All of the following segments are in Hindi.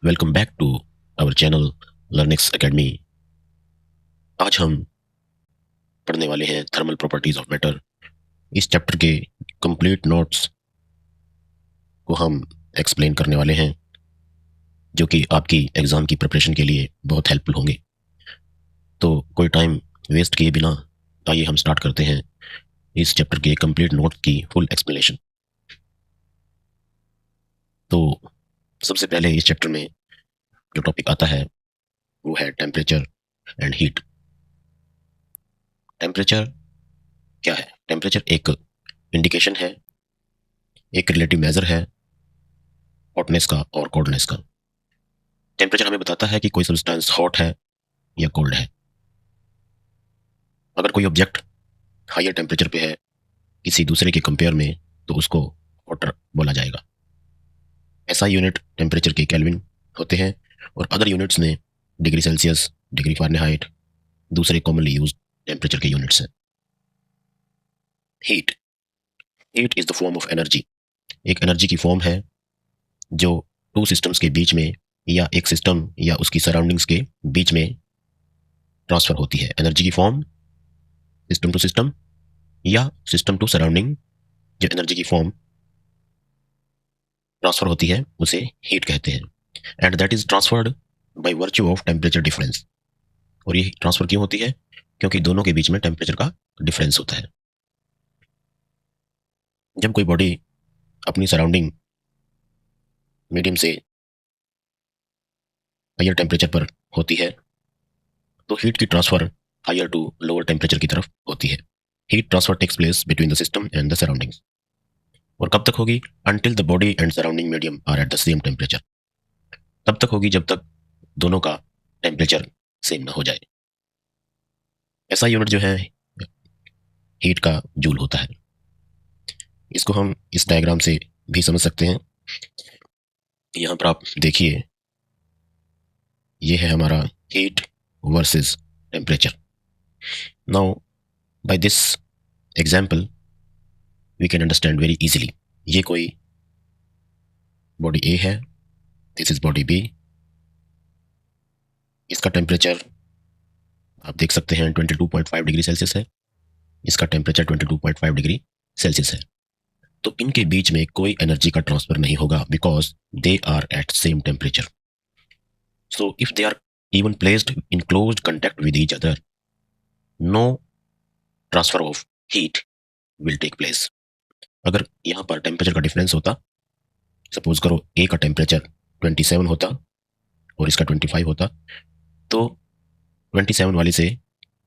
Welcome back to our channel Learnix academy. आज हम पढ़ने वाले हैं थर्मल प्रॉपर्टीज ऑफ मैटर। इस चैप्टर के कंप्लीट नोट्स को हम एक्सप्लेन करने वाले हैं, जो कि आपकी एग्ज़ाम की प्रिपरेशन के लिए बहुत हेल्पफुल होंगे। तो कोई टाइम वेस्ट किए बिना आइए हम स्टार्ट करते हैं इस चैप्टर के कंप्लीट नोट्स की फुल एक्सप्लेनेशन। तो सबसे पहले इस चैप्टर में जो टॉपिक आता है वो है टेम्परेचर एंड हीट। टेम्परेचर क्या है? टेम्परेचर एक इंडिकेशन है, एक रिलेटिव मेजर है हॉटनेस का और कोल्डनेस का। टेम्परेचर हमें बताता है कि कोई सब्सटेंस हॉट है या कोल्ड है। अगर कोई ऑब्जेक्ट हायर टेम्परेचर पे है किसी दूसरे के कंपेयर में, तो उसको हॉटर बोला जाएगा। एसआई यूनिट टेम्परेचर के केल्विन होते हैं और अदर यूनिट्स में डिग्री सेल्सियस, डिग्री फ़ारेनहाइट दूसरे कॉमनली यूज टेम्परेचर के यूनिट्स हैं। Heat heat is the form of energy. एक एनर्जी की फॉर्म है जो टू सिस्टम्स के बीच में या एक सिस्टम या उसकी सराउंडिंग्स के बीच में ट्रांसफर होती है। एनर्जी की फॉर्म सिस्टम टू सिस्टम या सिस्टम टू सराउंडिंग, जो एनर्जी की फॉर्म ट्रांसफर होती है उसे हीट कहते हैं। And that is transferred by virtue of temperature difference. और ये ट्रांसफर क्यों होती है? क्योंकि दोनों के बीच में टेम्परेचर का डिफरेंस होता है। जब कोई बॉडी अपनी सराउंडिंग मीडियम से हायर टेम्परेचर पर होती है तो हीट की transfer higher to lower temperature की तरफ होती है। Heat transfer takes place between the system and the surroundings. और कब तक होगी? Until the body and surrounding medium are at the same temperature. तब तक होगी जब तक दोनों का टेम्परेचर सेम ना हो जाए। ऐसा यूनिट जो है हीट का जूल होता है। इसको हम इस डायग्राम से भी समझ सकते हैं। यहाँ पर आप देखिए, ये है हमारा heat versus temperature. Now by this example we can understand very easily. ये कोई बॉडी ए है, दिस इज बॉडी बी। इसका टेम्परेचर आप देख सकते हैं 22.5 डिग्री सेल्सियस है, इसका टेम्परेचर 22.5 डिग्री सेल्सियस है। तो इनके बीच में कोई एनर्जी का ट्रांसफर नहीं होगा because they are at same temperature. So if they are even placed in close contact with each other, no transfer of heat will take place. अगर यहाँ पर टेम्परेचर का डिफरेंस होता, सपोज करो ए का टेम्परेचर 27 होता और इसका 25 होता, तो 27 वाली से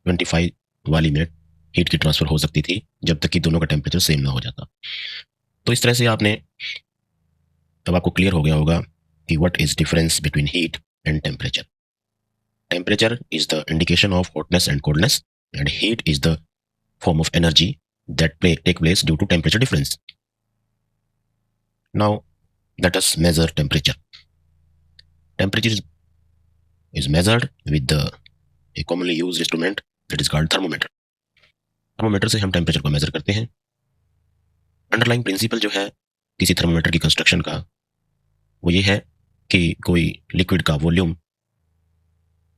25 वाली में हीट की ट्रांसफर हो सकती थी जब तक कि दोनों का टेम्परेचर सेम ना हो जाता। तो इस तरह से अब आपको क्लियर हो गया होगा कि what is difference between heat and temperature. Temperature is the indication of hotness and coldness, and heat is the form of energy that take place due to temperature difference. Now, let us measure temperature. Temperature is measured with a commonly used instrument that is called thermometer. Thermometer से हम टेम्परेचर को मेजर करते हैं। अंडरलाइंग प्रिंसिपल जो है किसी थर्मोमीटर की कंस्ट्रक्शन का, वो ये है कि कोई लिक्विड का वॉल्यूम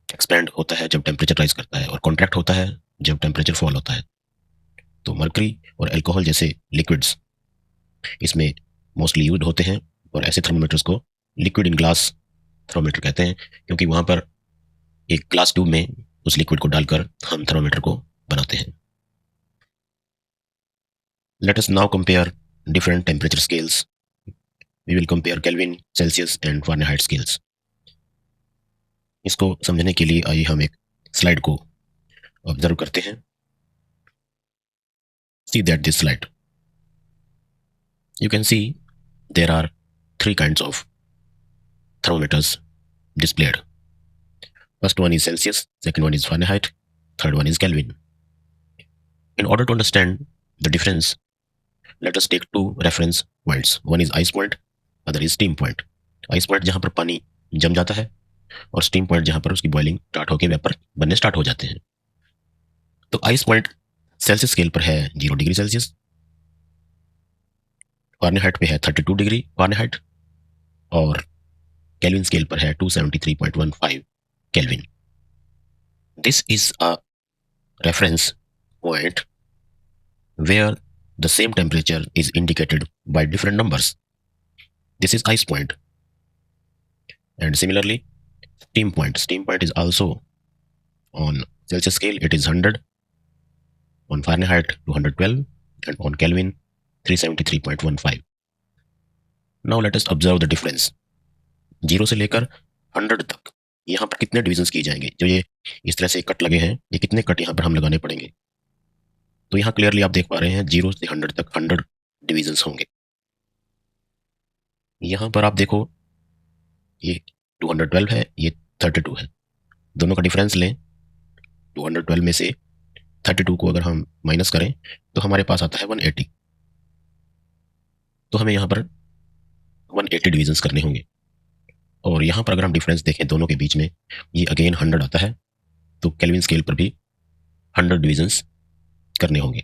एक्सपेंड होता है जब टेम्परेचर राइज करता है और कॉन्ट्रैक्ट होता है जब टेम्परेचर फॉल होता है। तो मर्करी और अल्कोहल जैसे लिक्विड्स इसमें मोस्टली यूज होते हैं और ऐसे थर्मोमीटर्स को लिक्विड इन ग्लास थर्मोमीटर कहते हैं, क्योंकि वहाँ पर एक ग्लास ट्यूब में उस लिक्विड को डालकर हम थर्मोमीटर को बनाते हैं। Let us now compare different temperature scales. We will compare Kelvin, Celsius and Fahrenheit scales. इसको समझने के लिए आइए हम एक स्लाइड को ऑब्जर्व करते हैं। See that this slide. You can see there are three kinds of thermometers displayed. First one is Celsius, second one is Fahrenheit, third one is Kelvin. In order to understand the difference, let us take two reference points. One is ice point, other is steam point. Ice point जहाँ पर पानी जम जाता है और स्टीम पॉइंट जहाँ पर उसकी बॉइलिंग स्टार्ट होकर वेपर बनने स्टार्ट हो जाते हैं। तो आइस पॉइंट सेल्सियस स्केल पर है 0 डिग्री सेल्सियस, फ़ारेनहाइट पे है 32 डिग्री फ़ारेनहाइट, और केल्विन स्केल पर है 273.15 kelvin. This is a reference point where the same temperature is indicated by different numbers. This is ice point. And similarly, steam point. Steam point is also on Celsius scale, it is 100, on Fahrenheit 212, and on Kelvin 373.15. Now let us observe the difference. 0 से लेकर 100 तक यहाँ पर कितने डिविजन्स किए जाएंगे. जो ये इस तरह से कट लगे हैं, ये कितने कट यहाँ पर हम लगाने पड़ेंगे. तो यहाँ क्लियरली आप देख पा रहे हैं 0 से 100 तक 100 डिविजन्स होंगे. यहाँ पर आप देखो ये 212 है, ये 32 है. दोनों का डिफरेंस लें. 212 में से 32 को अगर हम माइनस करें तो हमारे पास आता है 180. तो हमें यहाँ पर 180 डिविजन्स करने होंगे. और यहाँ पर अगर हम डिफरेंस देखें दोनों के बीच में, ये अगेन 100 आता है. तो केल्विन स्केल पर भी 100 डिविजन्स करने होंगे.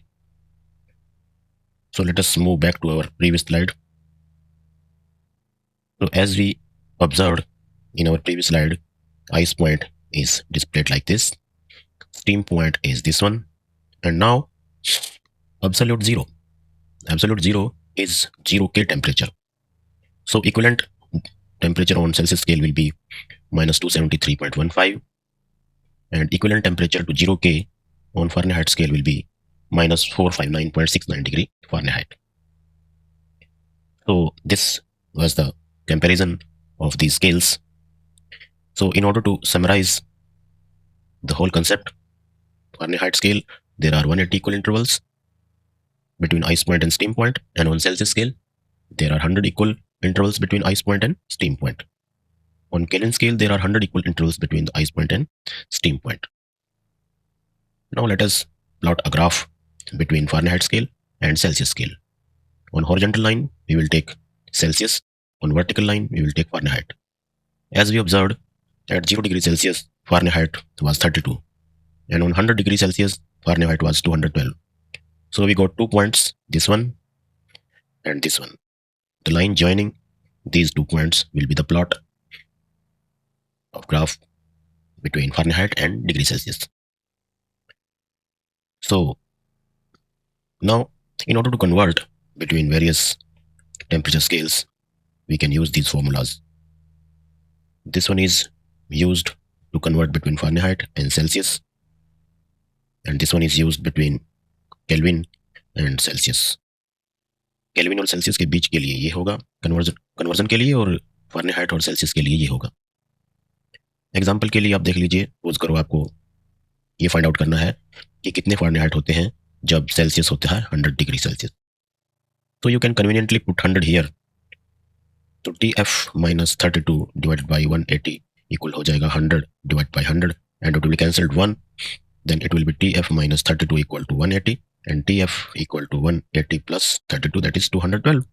So let us move back to our previous slide. So as we observed in our previous slide, ice point is displayed like this. Steam point is this one. And now absolute zero. Absolute zero is 0K temperature. So equivalent temperature on Celsius scale will be minus 273.15. And equivalent temperature to 0K on Fahrenheit scale will be minus 459.69 degree Fahrenheit. So this was the comparison of these scales. So in order to summarize the whole concept, Fahrenheit scale, there are 180 equal intervals between ice point and steam point, and on Celsius scale, there are 100 equal intervals between ice point and steam point. On Kelvin scale, there are 100 equal intervals between the ice point and steam point. Now let us plot a graph between Fahrenheit scale and Celsius scale. On horizontal line, we will take Celsius. On vertical line, we will take Fahrenheit. As we observed, at 0 degrees Celsius, Fahrenheit was 32. And on 100 degrees Celsius, Fahrenheit was 212. So we got 2 points, this one and this one. The line joining these 2 points will be the plot of graph between Fahrenheit and degree Celsius. So now, in order to convert between various temperature scales, we can use these formulas. This one is used to convert between Fahrenheit and Celsius, and this one is used between Kelvin and Celsius. Kelvin और सेल्सियस के बीच के लिए ये होगा कन्वर्जन के लिए, और फारेनहाइट और सेल्सियस के लिए ये होगा. एग्जाम्पल के लिए आप देख लीजिए, सपोज करो आपको ये फाइंड आउट करना है कि कितने फारेनहाइट होते हैं जब सेल्सियस होता है 100 डिग्री सेल्सियस. तो you can conveniently put 100 here. तो TF minus 32 divided by 180 equal हो जाएगा 100 divide by 100, and it will cancelled 1. Then it will be TF minus 32 equal to 180, and TF equal to 180 plus 32, that is 212.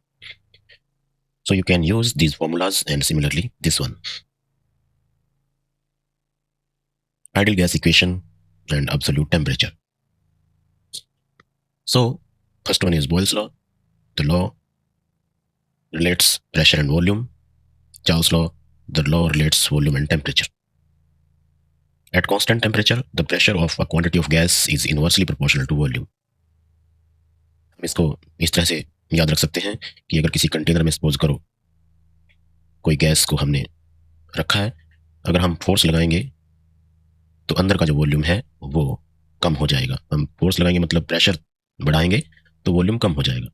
So you can use these formulas, and similarly this one. Ideal gas equation and absolute temperature. So first one is Boyle's law. The law relates pressure and volume. Charles law, the law relates volume and temperature. At constant temperature, the pressure of a quantity of gas is inversely proportional to volume. इसको इस तरह से याद रख सकते हैं कि अगर किसी कंटेनर में सपोज करो कोई गैस को हमने रखा है, अगर हम फोर्स लगाएंगे तो अंदर का जो वॉल्यूम है वो कम हो जाएगा. हम फोर्स लगाएंगे मतलब प्रेशर बढ़ाएंगे तो वॉल्यूम कम हो जाएगा,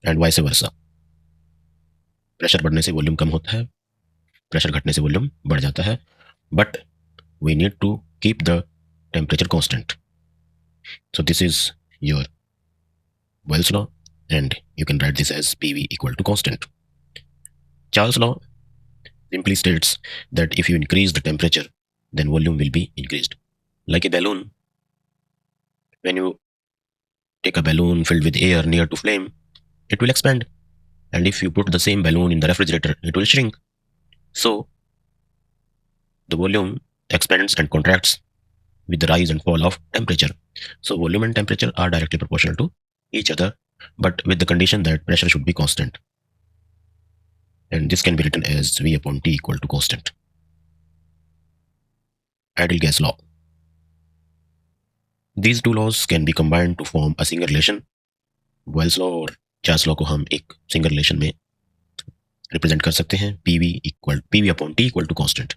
एंड वाइस वर्सा. प्रेशर बढ़ने से वॉल्यूम कम होता है, प्रेशर घटने से वॉल्यूम बढ़ जाता है, but we need to keep the temperature constant. So this is your Boyle's law, and you can write this as PV equal to constant. Charles' law simply states that if you increase the temperature, then volume will be increased. Like a balloon, when you take a balloon filled with air near to flame, it will expand. And if you put the same balloon in the refrigerator, it will shrink. So, the volume expands and contracts with the rise and fall of temperature. So, volume and temperature are directly proportional to each other, but with the condition that pressure should be constant. and this can be written as V upon T equal to constant. Ideal gas law. These two laws can be combined to form a single relation. Boyle's law और चार्ल्स लॉ को हम एक सिंगल रिलेशन में रिप्रेजेंट कर सकते हैं, PV upon T equal to constant.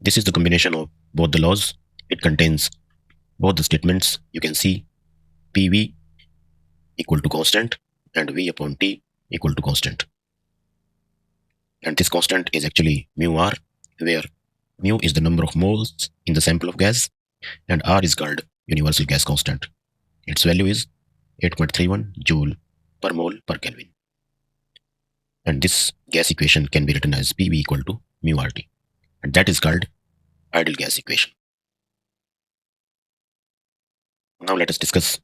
This is the combination of both the laws. It contains both the statements. You can see PV equal to constant and V upon T equal to constant. And this constant is actually mu r, where mu is the number of moles in the sample of gas and r is called universal gas constant. Its value is 8.31 joule per mole per Kelvin. And this gas equation can be written as PV equal to mu RT. And that is called ideal gas equation. Now let us discuss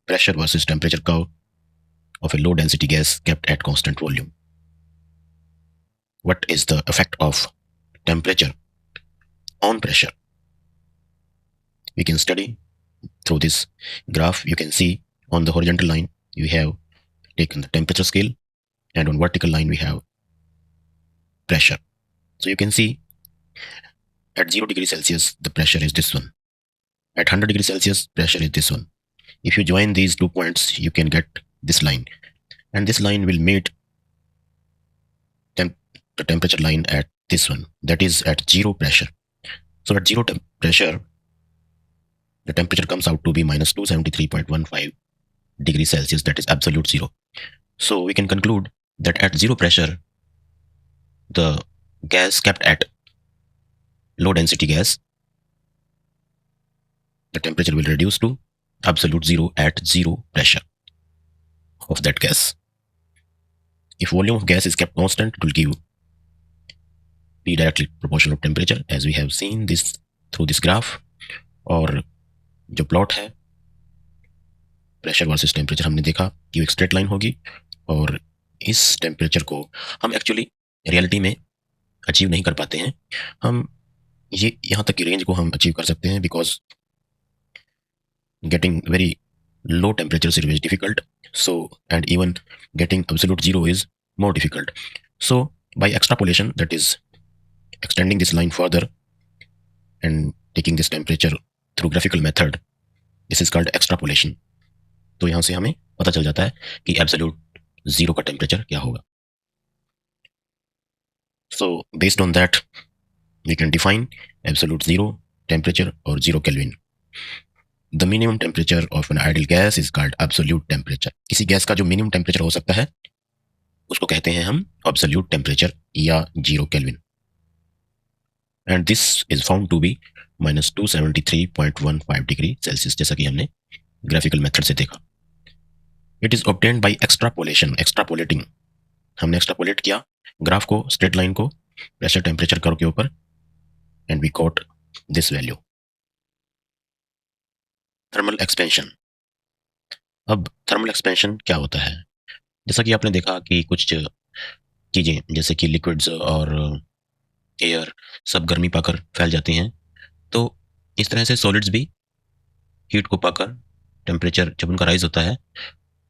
pressure versus temperature curve of a low density gas kept at constant volume. What is the effect of temperature on pressure? We can study through this graph. You can see on the horizontal line you have taken the temperature scale, and on vertical line we have pressure. So you can see at 0 degrees Celsius the pressure is this one. At 100 degrees Celsius pressure is this one. If you join these 2 points you can get this line, and this line will meet the temperature line at this one, that is at 0 pressure. So at 0 pressure the temperature comes out to be minus 273.15 degrees Celsius, that is absolute zero. So we can conclude that at 0 pressure the gas kept at low density gas, the temperature will reduce to absolute zero at 0 pressure of that gas. If volume of gas is kept constant, it will give P directly proportional of temperature, as we have seen this through this graph. और जो प्लॉट है प्रेशर वर्सेस टेम्परेचर हमने देखा कि एक स्ट्रेट लाइन होगी, और इस टेम्परेचर को हम एक्चुअली रियलिटी में अचीव नहीं कर पाते हैं. हम ये यहाँ तक की रेंज को हम अचीव कर सकते हैं, because getting very low temperatures is very difficult. So, and even getting absolute zero is more difficult. So by extrapolation, that is extending this line further and taking this temperature through graphical method, this is called extrapolation. तो यहाँ से हमें पता चल जाता है कि absolute zero का temperature क्या होगा. So based on that, we can define absolute zero temperature or 0 Kelvin. The minimum temperature of an ideal gas is called absolute temperature. किसी गैस का जो मिनिमम टेम्परेचर हो सकता है उसको कहते हैं हम absolute temperature या 0 Kelvin. And this is found to be minus 273.15 degree Celsius, जैसा कि हमने ग्राफिकल मेथड से देखा. It is obtained by extrapolation. Extrapolating, हमने एक्सट्रापोलेट किया ग्राफ को, स्ट्रेट लाइन को प्रेशर टेम्परेचर कर्व के ऊपर, and we got this value. Thermal expansion. अब थर्मल एक्सपेंशन क्या होता है? जैसा कि आपने देखा कि कुछ चीज़ें जैसे कि लिक्विड्स और एयर सब गर्मी पाकर फैल जाती हैं, तो इस तरह से सॉलिड्स भी हीट को पाकर टेम्परेचर जब उनका राइज होता है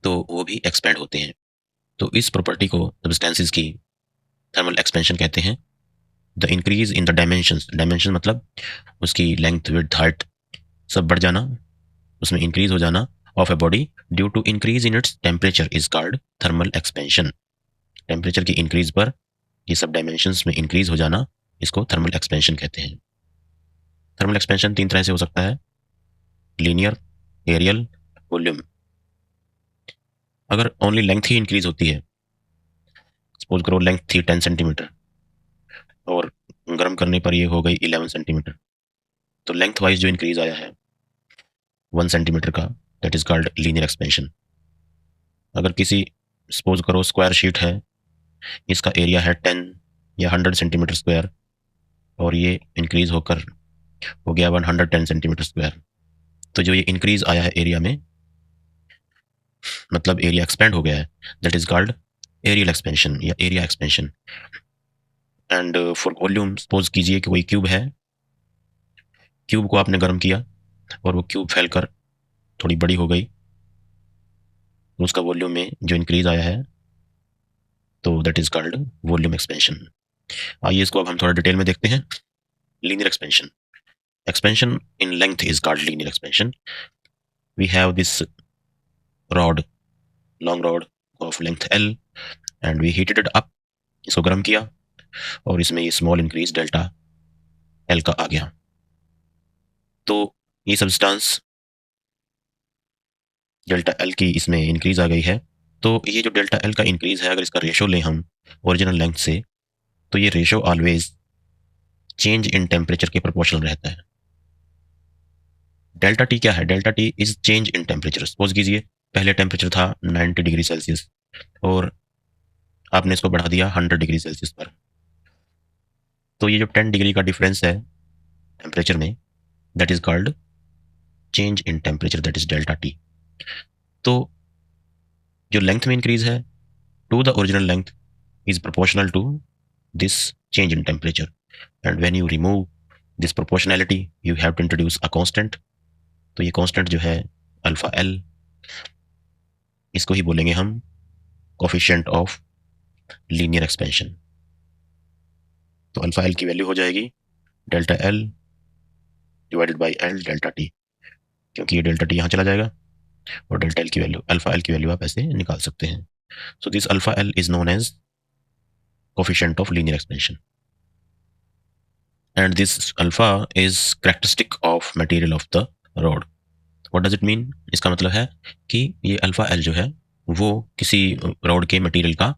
तो वो भी एक्सपैंड होते हैं. तो इस प्रॉपर्टी को सब्सटेंसेस की थर्मल एक्सपेंशन कहते हैं. The increase in the dimensions, dimension मतलब उसकी लेंथ, विड्थ, हाइट सब बढ़ जाना, उसमें इंक्रीज हो जाना of a body due to increase in its temperature is called thermal expansion. Temperature की इंक्रीज पर ये सब डायमेंशंस में इंक्रीज हो जाना, इसको थर्मल एक्सपेंशन कहते हैं. थर्मल एक्सपेंशन 3 तरह से हो सकता है, लीनियर, एरियल, वॉल्यूम. अगर ओनली लेंथ ही इंक्रीज होती है, सपोज करो लेंथ थी 10 सेंटीमीटर और गर्म करने पर ये हो गई 11 सेंटीमीटर, तो लेंथ वाइज जो इंक्रीज आया है 1 सेंटीमीटर का, that is called linear expansion. अगर किसी सपोज करो स्क्वायर शीट है, इसका एरिया है 10 या 100 सेंटीमीटर स्क्वायर, और ये इंक्रीज होकर हो गया 110 सेंटीमीटर स्क्वायर, तो जो ये इंक्रीज आया है एरिया में, मतलब एरिया एक्सपेंड हो गया है, that is called areal expansion या area expansion. And for volume, suppose कीजिए कि कोई क्यूब है, क्यूब को आपने गर्म किया और वो क्यूब फैलकर थोड़ी बड़ी हो गई, उसका वॉल्यूम में जो इंक्रीज आया है तो that is called volume expansion. आइए इसको अब हम थोड़ा डिटेल में देखते हैं। Linear expansion, expansion in length is called linear expansion. We have this rod, long rod of length L, and we heated it up, इसको गर्म किया और इसमें ये स्मॉल इंक्रीज डेल्टा एल का आ गया। तो ये सब्सटेंस डेल्टा एल की इसमें इंक्रीज आ गई है। तो ये जो डेल्टा एल का इंक्रीज है, अगर इसका रेशो लें हम ओरिजिनल लेंथ से, तो ये ratio always change in temperature के प्रोपोर्शनल रहता है। डेल्टा टी क्या है? Delta T is change in temperature. Suppose कीजिए पहले टेम्परेचर था 90 डिग्री सेल्सियस और आपने इसको बढ़ा दिया 100 डिग्री सेल्सियस पर। तो ये जो 10 डिग्री का डिफरेंस है टेम्परेचर में, that is called change in temperature, that is delta T. तो जो लेंथ में इंक्रीज है to the original length is proportional to this change in temperature, and when you remove this proportionality you have to introduce a constant. तो ये कांस्टेंट जो है अल्फा एल, इसको ही बोलेंगे हम कोफिशिएंट ऑफ लीनियर एक्सपेंशन। तो अल्फा एल की वैल्यू हो जाएगी delta L divided by L delta T, क्योंकि ये डेल्टा टी यहाँ चला जाएगा और डेल्टा एल की वैल्यू, अल्फा एल की वैल्यू आप ऐसे निकाल सकते हैं। So this alpha L is known as coefficient of linear expansion, and this alpha is characteristic of material of the rod. What does it mean? इसका मतलब है कि ये अल्फा एल जो है वो किसी रॉड के मटेरियल का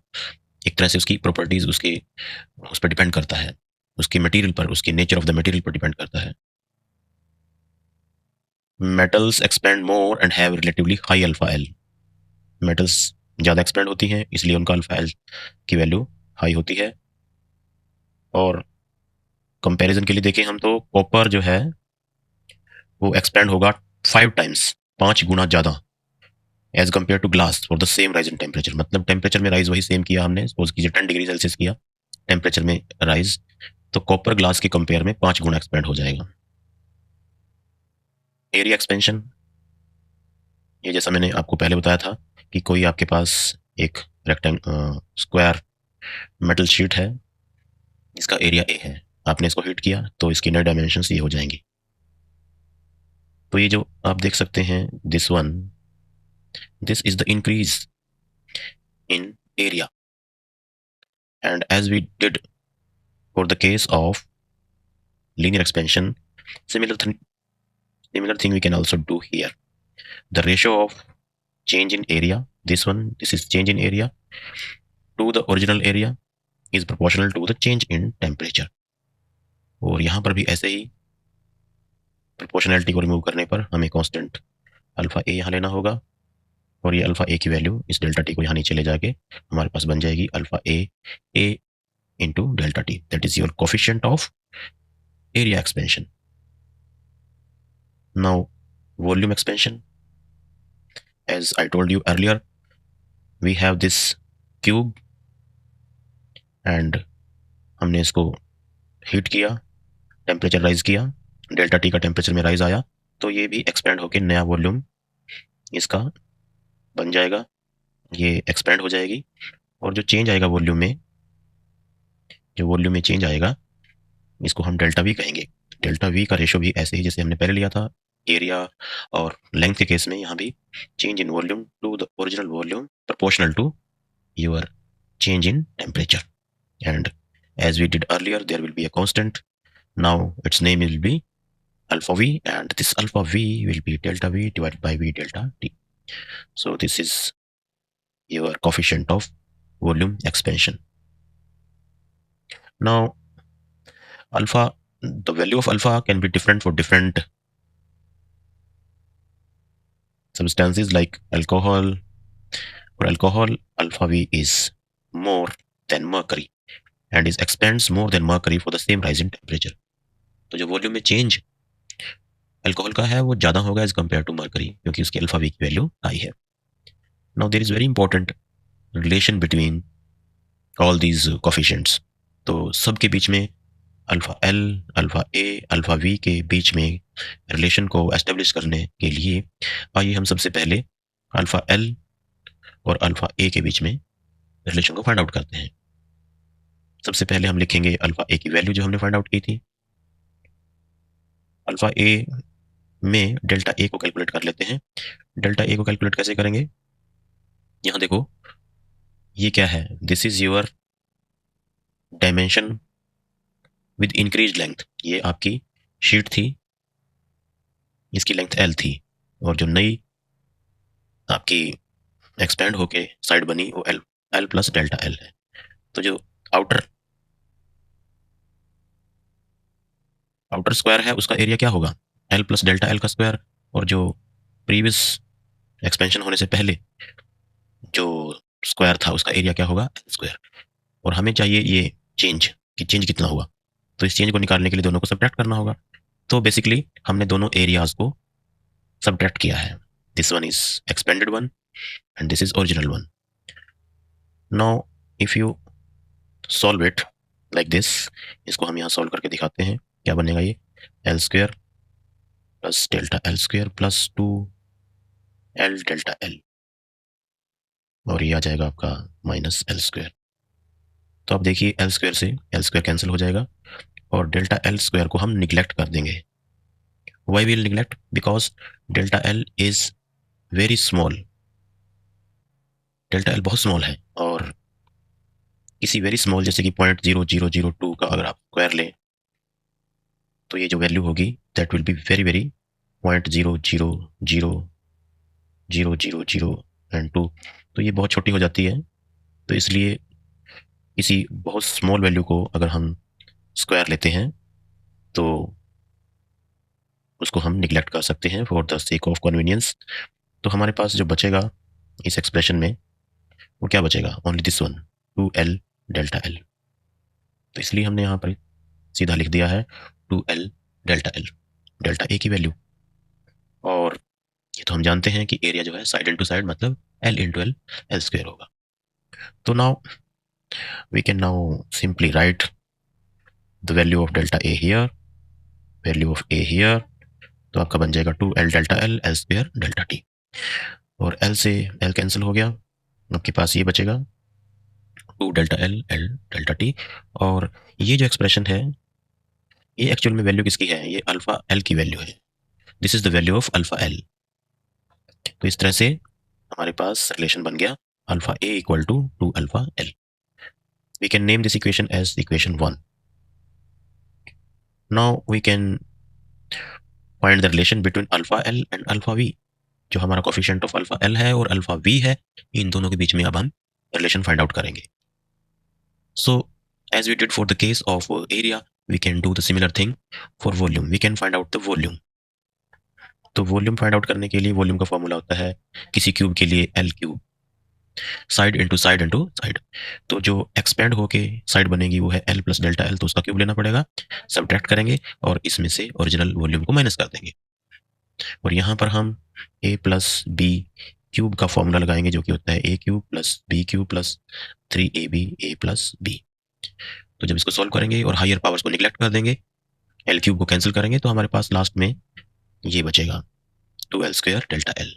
एक तरह से उसकी प्रॉपर्टीज उसकी उस पर डिपेंड करता है, उसके मटेरियल पर, उसके नेचर ऑफ द मटेरियल पर डिपेंड करता है। Metals expand more and have relatively high alpha L. Metals ज़्यादा एक्सपेंड होती हैं इसलिए उनका अल्फा एल की वैल्यू हाई होती है। और कंपैरिजन के लिए देखें हम तो कॉपर जो है वो एक्सपेंड होगा 5 टाइम्स, 5 गुना ज़्यादा as compare to glass for the same rise in temperature. मतलब टेम्परेचर में राइज वही सेम किया हमने, सपोज कीजिए 10 डिग्री सेल्सियस किया टेम्परेचर में राइज, तो कॉपर ग्लास के कंपेयर में 5 गुना एक्सपेंड हो जाएगा। एरिया एक्सपेंशन, ये जैसा मैंने आपको पहले बताया था कि कोई आपके पास एक स्क्वायर मेटल शीट है, इसका एरिया ए है, आपने इसको हीट किया तो इसकी नए डायमेंशंस ये हो जाएंगी। तो ये जो आप देख सकते हैं this one, this is the increase in area, and as we did for the case of linear expansion, similar thing we can also do here. The ratio of change in area, this is change in area to the original area is proportional to the change in temperature. और यहाँ पर भी ऐसे ही प्रोपोर्शनैलिटी को रिमूव करने पर हमें कांस्टेंट अल्फा ए यहाँ लेना होगा, और ये अल्फा ए की वैल्यू इस डेल्टा टी को यहाँ नीचे ले जाके हमारे पास बन जाएगी alpha A into delta T, that is your coefficient of area expansion. Now, volume expansion. As I told you earlier, we have this cube and हमने इसको हीट किया, टेम्परेचर राइज किया, डेल्टा टी का टेम्परेचर में राइज आया, तो ये भी एक्सपेंड होकर नया वॉल्यूम इसका बन जाएगा, ये एक्सपेंड हो जाएगी। और जो चेंज आएगा वॉल्यूम में, जो वॉल्यूम में चेंज आएगा इसको हम डेल्टा वी कहेंगे। डेल्टा वी का रेशो भी ऐसे ही जैसे हमने पहले लिया था एरिया और लेंथ के केस में, यहाँ भी change in volume to the original volume proportional to your change in temperature, and as we did earlier there will be a constant. Now its name will be alpha v, and this alpha v will be delta v divided by v delta t. So this is your coefficient of volume expansion. Now alpha, the value of alpha can be different for different substances like alcohol. For alcohol, alpha v is more than mercury and is expands more than mercury for the same rise in temperature. तो जो वॉल्यूम में चेंज अल्कोहल का है वो ज़्यादा होगा एज कम्पेयर टू मर्करी, क्योंकि उसकी अल्फा वी की वैल्यू हाई है। Now there is very important relation between all these coefficients. तो सबके बीच में alpha L, alpha A, alpha V के बीच में रिलेशन को एस्टेब्लिश करने के लिए आइए हम सबसे पहले अल्फा एल और अल्फा ए के बीच में रिलेशन को फाइंड आउट करते हैं। सबसे पहले हम लिखेंगे अल्फा ए की वैल्यू जो हमने फाइंड आउट की थी। अल्फा ए में डेल्टा ए को कैलकुलेट कर लेते हैं। डेल्टा ए को कैलकुलेट कैसे करेंगे? यहाँ देखो, ये क्या है? This is your dimension with increase length. ये आपकी शीट थी, इसकी लेंथ एल थी, और जो नई आपकी एक्सपेंड होके साइड बनी वो L L plus delta L है। तो जो आउटर आउटर स्क्वायर है उसका एरिया क्या होगा? एल प्लस डेल्टा एल का स्क्वायर। और जो प्रीवियस एक्सपेंशन होने से पहले जो स्क्वायर था उसका एरिया क्या होगा? L square. और हमें चाहिए ये चेंज, कि चेंज कितना होगा। तो इस चेंज को निकालने के लिए दोनों को सब्ट्रैक्ट करना होगा। तो बेसिकली हमने दोनों एरियाज को सब्ट्रैक्ट किया है। This one is expanded one and this is original one. Now if you solve it like this, इसको हम यहाँ सॉल्व करके दिखाते हैं क्या बनेगा। ये L square plus delta L square plus 2 L delta L, और ये आ जाएगा आपका माइनस एल स्क्वायर। तो अब देखिए एल स्क्वायर से एल स्क्वायर कैंसिल हो जाएगा और डेल्टा एल स्क्वायर को हम निगलेक्ट कर देंगे। Why will neglect? Because delta L is very small. Delta L बहुत स्मॉल है, और किसी वेरी स्मॉल जैसे कि 0.0002 का अगर आप स्क्वायर लें तो ये जो वैल्यू होगी that will be very very 0.000000 तो ये बहुत छोटी हो जाती है। तो इसलिए किसी बहुत स्मॉल वैल्यू को अगर हम स्क्वायर लेते हैं तो उसको हम निगलेक्ट कर सकते हैं for the sake of convenience. तो हमारे पास जो बचेगा इस एक्सप्रेशन में वो क्या बचेगा? Only this one, 2L delta L. तो इसलिए हमने यहाँ पर सीधा लिख दिया है 2L delta L, delta A की वैल्यू। और ये तो हम जानते हैं कि एरिया जो है साइड इंटू साइड मतलब L into L, L square होगा। तो now we can now simply write the value of delta A here, value of A here. तो आपका बन जाएगा 2L delta L, L square delta T. और L से L कैंसिल हो गया, आपके पास ये बचेगा 2 delta L, L delta T. और ये जो एक्सप्रेशन है ये एक्चुअल में वैल्यू किसकी है? ये अल्फा एल की वैल्यू है। This is the value of alpha L. तो इस तरह से हमारे पास रिलेशन बन गया alpha A equal to 2 alpha L. We can name this equation as equation 1। Now we can find the relation between alpha L and alpha V. जो हमारा कोफिशिएंट ऑफ अल्फा एल है और अल्फा वी है, इन दोनों के बीच में अब हम रिलेशन फाइंड आउट करेंगे। सो as we did for the case of area, we can do the similar thing for volume. We can find out the volume. तो वॉल्यूम फाइंड आउट करने के लिए वॉल्यूम का फॉर्मूला होता है किसी क्यूब के लिए L cube, side into side into side. तो जो एक्सपेंड होके साइड बनेगी वो है एल प्लस डेल्टा एल, तो उसका क्यूब लेना पड़ेगा, सब्ट्रैक्ट करेंगे और इसमें से ओरिजिनल वॉल्यूम को माइनस कर देंगे। और यहाँ पर हम ए प्लस बी क्यूब का फॉर्मूला लगाएंगे जो कि होता है A cube plus B cube plus 3ab A plus B. तो जब इसको सॉल्व करेंगे और हायर पावर्स को निगलेक्ट कर देंगे, एल क्यूब को कैंसिल करेंगे, तो हमारे पास लास्ट में ये बचेगा 2L स्क्वायर डेल्टा एल।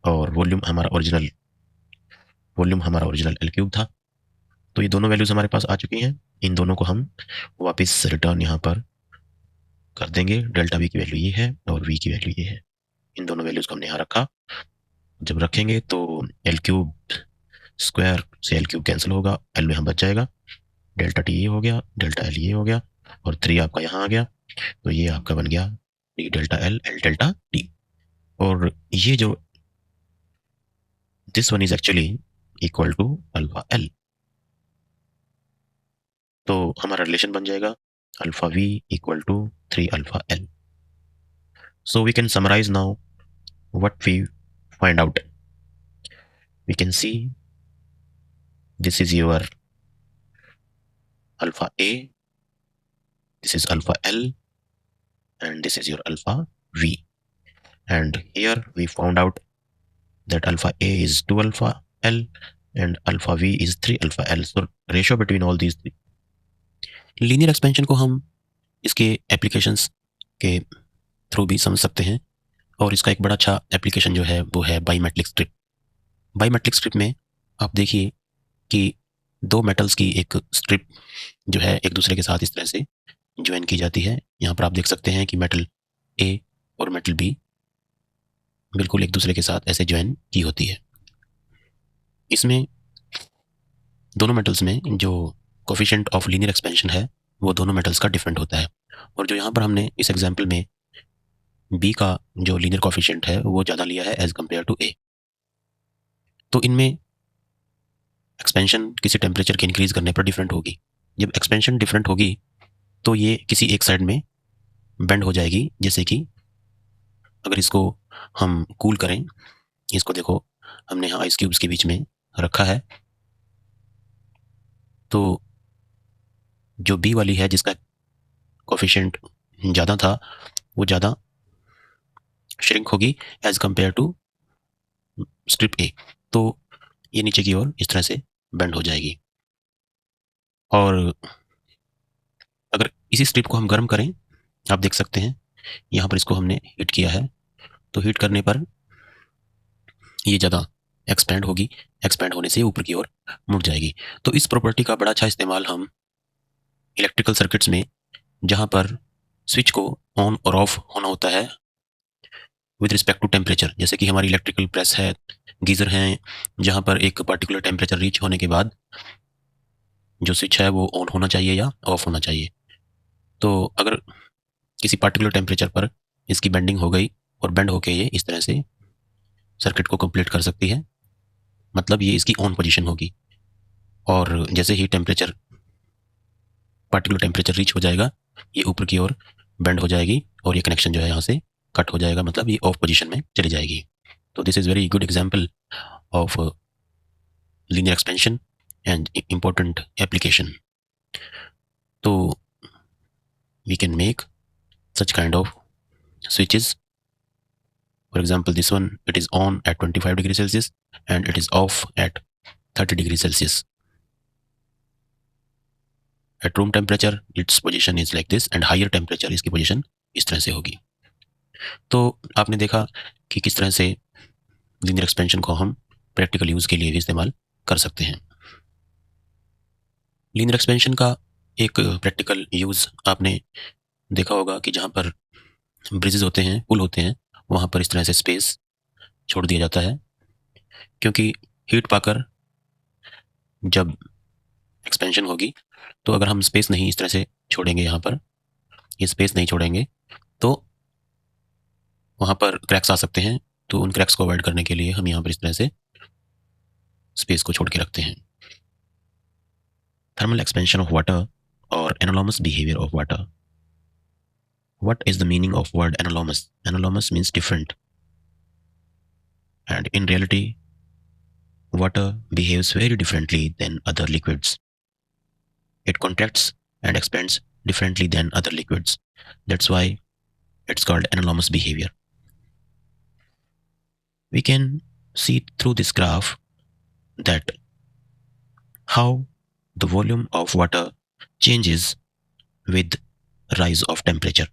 और वॉल्यूम हमारा ओरिजिनल एल क्यूब था। तो ये दोनों वैल्यूज हमारे पास आ चुकी हैं। इन दोनों को हम वापस रिटर्न यहाँ पर कर देंगे। डेल्टा वी की वैल्यू ये है और वी की वैल्यू ये है। इन दोनों वैल्यूज को हमने यहाँ रखा। जब रखेंगे तो एल क्यूब स्क्वायर से एल क्यूब कैंसिल होगा, एल में हम बच जाएगा, डेल्टा टी ये हो गया, डेल्टा एल ये हो गया, और 3 आपका यहाँ आ गया। तो ये आपका बन गया D delta L, L delta T. और ये जो this one is actually equal to alpha L. तो हमारा रिलेशन बन जाएगा alpha V equal to 3 alpha L. So we can summarise now what we find out. We can see this is your alpha A, this is alpha L, and this is your alpha V. And here we found out that alpha A is 2 alpha L and alpha V is 3 alpha L. So ratio between all these three. Linear expansion को हम इसके एप्लीकेशंस के थ्रू भी समझ सकते हैं, और इसका एक बड़ा अच्छा एप्लीकेशन जो है वो है बायोमेट्रिक स्ट्रिप। बायोमेट्रिक स्ट्रिप में आप देखिए कि दो मेटल्स की एक स्ट्रिप जो है एक दूसरे के साथ इस तरह से ज्वाइन की जाती है। यहाँ पर आप देख सकते हैं कि मेटल ए और मेटल बी बिल्कुल एक दूसरे के साथ ऐसे ज्वाइन की होती है। इसमें दोनों मेटल्स में जो कोफिशिएंट ऑफ लीनियर एक्सपेंशन है वो दोनों मेटल्स का डिफरेंट होता है। और जो यहाँ पर हमने इस एग्जाम्पल में बी का जो लीनियर कोफिशिएंट है वो ज़्यादा लिया है एज कम्पेयर टू ए। तो इनमें एक्सपेंशन किसी टेम्परेचर के इंक्रीज करने पर डिफरेंट होगी। जब एक्सपेंशन डिफरेंट होगी तो ये किसी एक साइड में बेंड हो जाएगी। जैसे कि अगर इसको हम कूल करें, इसको देखो हमने यहाँ आइस क्यूब्स के बीच में रखा है, तो जो बी वाली है जिसका कोफिशिएंट ज़्यादा था वो ज़्यादा श्रिंक होगी एज कम्पेयर टू स्ट्रिप ए। तो ये नीचे की ओर इस तरह से बेंड हो जाएगी। और अगर इसी स्ट्रिप को हम गर्म करें, आप देख सकते हैं यहाँ पर इसको हमने हीट किया है, तो हीट करने पर ये ज़्यादा एक्सपैंड होगी। एक्सपैंड होने से ऊपर की ओर मुड़ जाएगी। तो इस प्रॉपर्टी का बड़ा अच्छा इस्तेमाल हम इलेक्ट्रिकल सर्किट्स में, जहाँ पर स्विच को ऑन और ऑफ होना होता है विद रिस्पेक्ट टू टेम्परेचर। जैसे कि हमारी इलेक्ट्रिकल प्रेस है, गीज़र हैं, जहाँ पर एक पर्टिकुलर टेम्परेचर रीच होने के बाद जो स्विच है वो ऑन होना चाहिए या ऑफ होना चाहिए। तो अगर किसी पर्टिकुलर टेम्परेचर पर इसकी बेंडिंग हो गई और बेंड होके ये इस तरह से सर्किट को कंप्लीट कर सकती है, मतलब ये इसकी ऑन पोजीशन होगी। और जैसे ही टेम्परेचर पर्टिकुलर टेम्परेचर रीच हो जाएगा, ये ऊपर की ओर बेंड हो जाएगी और ये कनेक्शन जो है यहाँ से कट हो जाएगा, मतलब ये ऑफ पोजीशन में चली जाएगी। तो this is very good example of linear expansion and important application. So we can make such kind of switches. For example, this one, it is on at 25 degrees Celsius and it is off at 30 degrees Celsius. At room temperature, its position is like this and higher temperature इसकी position इस तरह से होगी। तो आपने देखा कि किस तरह से linear expansion को हम प्रैक्टिकल यूज़ के लिए भी इस्तेमाल कर सकते हैं। लीनियर एक्सपेंशन का एक प्रैक्टिकल यूज़ आपने देखा होगा कि जहाँ पर ब्रिजेस होते हैं, पुल होते हैं, वहाँ पर इस तरह से स्पेस छोड़ दिया जाता है, क्योंकि हीट पाकर जब एक्सपेंशन होगी तो अगर हम स्पेस नहीं इस तरह से छोड़ेंगे, यहाँ पर ये स्पेस नहीं छोड़ेंगे, तो वहाँ पर क्रैक्स आ सकते हैं। तो उन क्रैक्स को अवॉइड करने के लिए हम यहाँ पर इस तरह से स्पेस को छोड़ के रखते हैं। थर्मल एक्सपेंशन ऑफ वाटर और anomalous behaviour of water. What is the meaning of word analomous? Analomous means different. And in reality, water behaves very differently than other liquids. It contracts and expands differently than other liquids. That's why it's called anomalous behavior. We can see through this graph that how the volume of water changes with rise of temperature.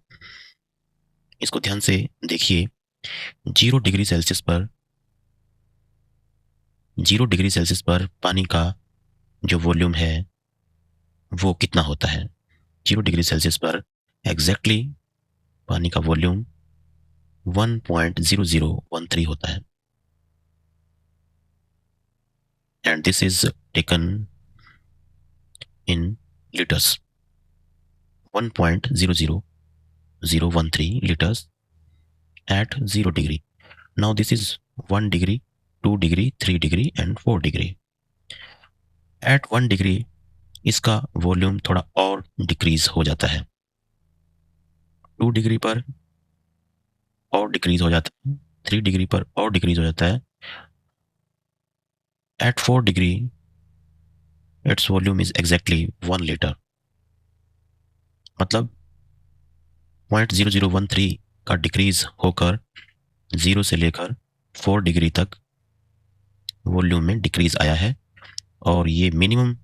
इसको ध्यान से देखिए। 0 डिग्री सेल्सियस पर पानी का जो वॉल्यूम है वो कितना होता है। 0 डिग्री सेल्सियस पर एग्जैक्टली पानी का वॉल्यूम 1.0013 होता है। And this is taken in litres. 1.00013 liters at 0 degree. Now this is 1 degree, 2 degree, 3 degree and 4 degree. At 1 degree इसका वॉल्यूम थोड़ा और डिक्रीज हो जाता है। 2 डिग्री पर और डिक्रीज हो जाता है, 3 डिग्री पर और डिक्रीज हो जाता है। At 4 degree its volume is exactly 1 liter। मतलब 0.0013 का डिक्रीज होकर 0 से लेकर 4 डिग्री तक वॉल्यूम में डिक्रीज आया है। और ये मिनिमम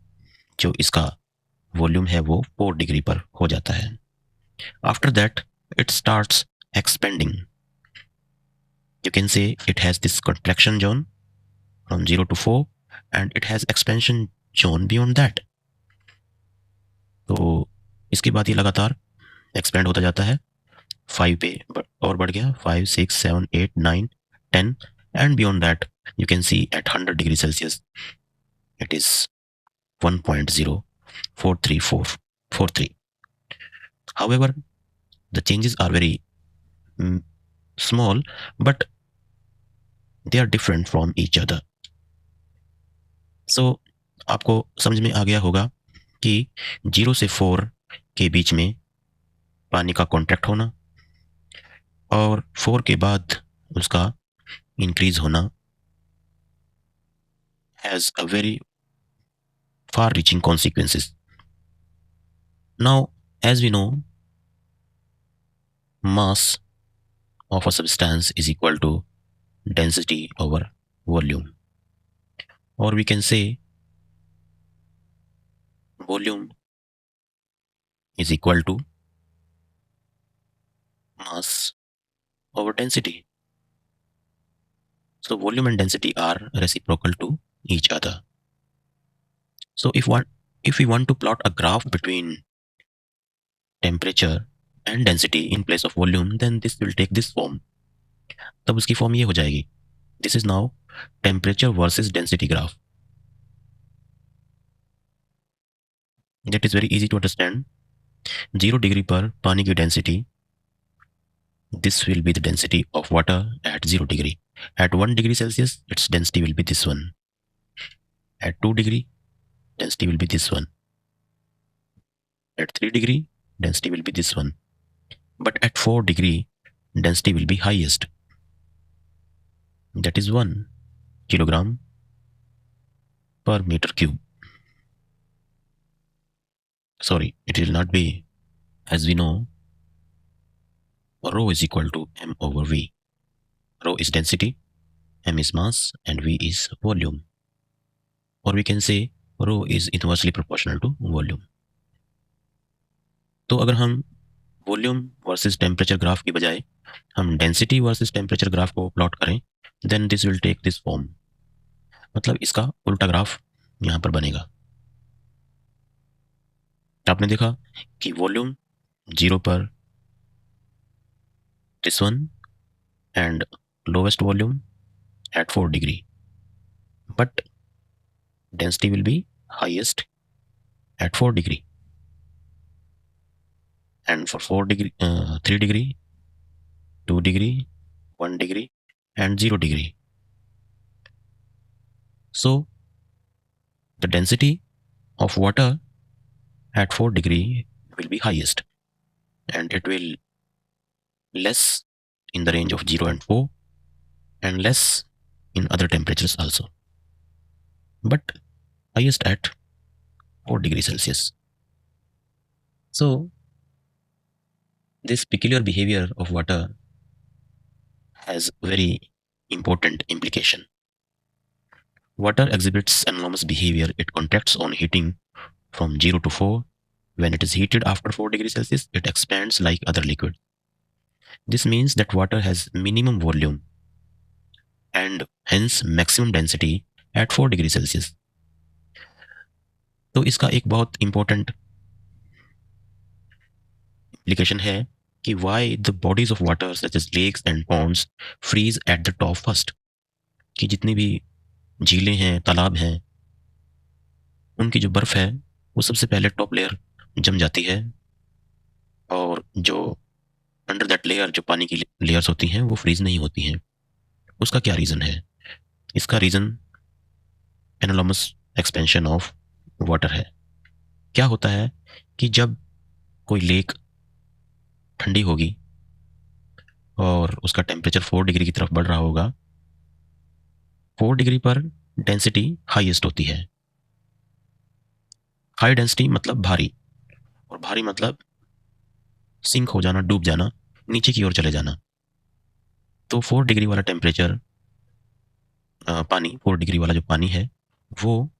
जो इसका वॉल्यूम है वो 4 डिग्री पर हो जाता है। After that it starts expanding. You can say it has this contraction zone from 0 to 4 and it has expansion shown beyond that. तो इसके बाद ये लगातार एक्सपेंड होता जाता है 5 पे और बढ़ गया 5, 6, 7, 8, 9, 10 and beyond that you can see at 100 degrees Celsius it is 1.043443. However, the changes are very small but they are different from each other. So आपको समझ में आ गया होगा कि 0 से 4 के बीच में पानी का कॉन्ट्रैक्ट होना और 4 के बाद उसका इंक्रीज होना has a very far-reaching consequences. Now, as we know, mass of a substance is equal to density over volume, or we can say volume is equal to mass over density. So volume and density are reciprocal to each other. So if we want to plot a graph between temperature and density in place of volume, then this will take this form. तब उसकी फॉर्म ये हो जाएगी. This is now temperature versus density graph. That is very easy to understand. 0 degree पर पानी की density, this will be the density of water at 0 degree. At 1 degree Celsius, its density will be this one. At 2 degree, density will be this one. At 3 degree, density will be this one. But at 4 degree, density will be highest. That is 1 kilogram per meter cube. Sorry, it will not be. As we know, rho is equal to m over v. Rho is density, m is mass, and v is volume. Or we can say rho is inversely proportional to volume. तो अगर हम वॉल्यूम वर्सेस टेम्परेचर ग्राफ की बजाय हम डेंसिटी वर्सेस टेम्परेचर ग्राफ को प्लॉट करें, then this will take this form. मतलब इसका उल्टा ग्राफ यहाँ पर बनेगा. आपने देखा कि वॉल्यूम 0 पर this one and lowest volume at 4 degree, but density will be highest at 4 degree, and for 4 degree, 3 degree, 2 degree, 1 degree, and 0 degree. So the density of water at 4 degree will be highest, and it will less in the range of 0 and 4, and less in other temperatures also, but highest at 4 degrees Celsius. So this peculiar behavior of water has very important implication. Water exhibits anomalous behavior. It contracts on heating from 0 to 4. When it is heated after 4 degrees Celsius, it expands like other liquid. This means that water has minimum volume and hence maximum density at 4 degrees Celsius. तो इसका एक बहुत important implication है कि why the bodies of water such as lakes and ponds freeze at the top first. कि जितनी भी झीलें हैं, तालाब हैं, उनकी जो बर्फ है वो सबसे पहले टॉप लेयर जम जाती है, और जो अंडर दैट लेयर जो पानी की लेयर्स होती हैं वो फ्रीज नहीं होती हैं. उसका क्या रीज़न है? इसका रीज़न एनालॉमस एक्सपेंशन ऑफ वाटर है. क्या होता है कि जब कोई लेक ठंडी होगी और उसका टेम्परेचर 4 डिग्री की तरफ बढ़ रहा होगा, 4 डिग्री पर डेंसिटी हाईएस्ट होती है. हाई डेंसिटी मतलब भारी, और भारी मतलब सिंक हो जाना, डूब जाना, नीचे की ओर चले जाना. तो 4 डिग्री वाला टेम्परेचर पानी, 4 डिग्री वाला जो पानी है वो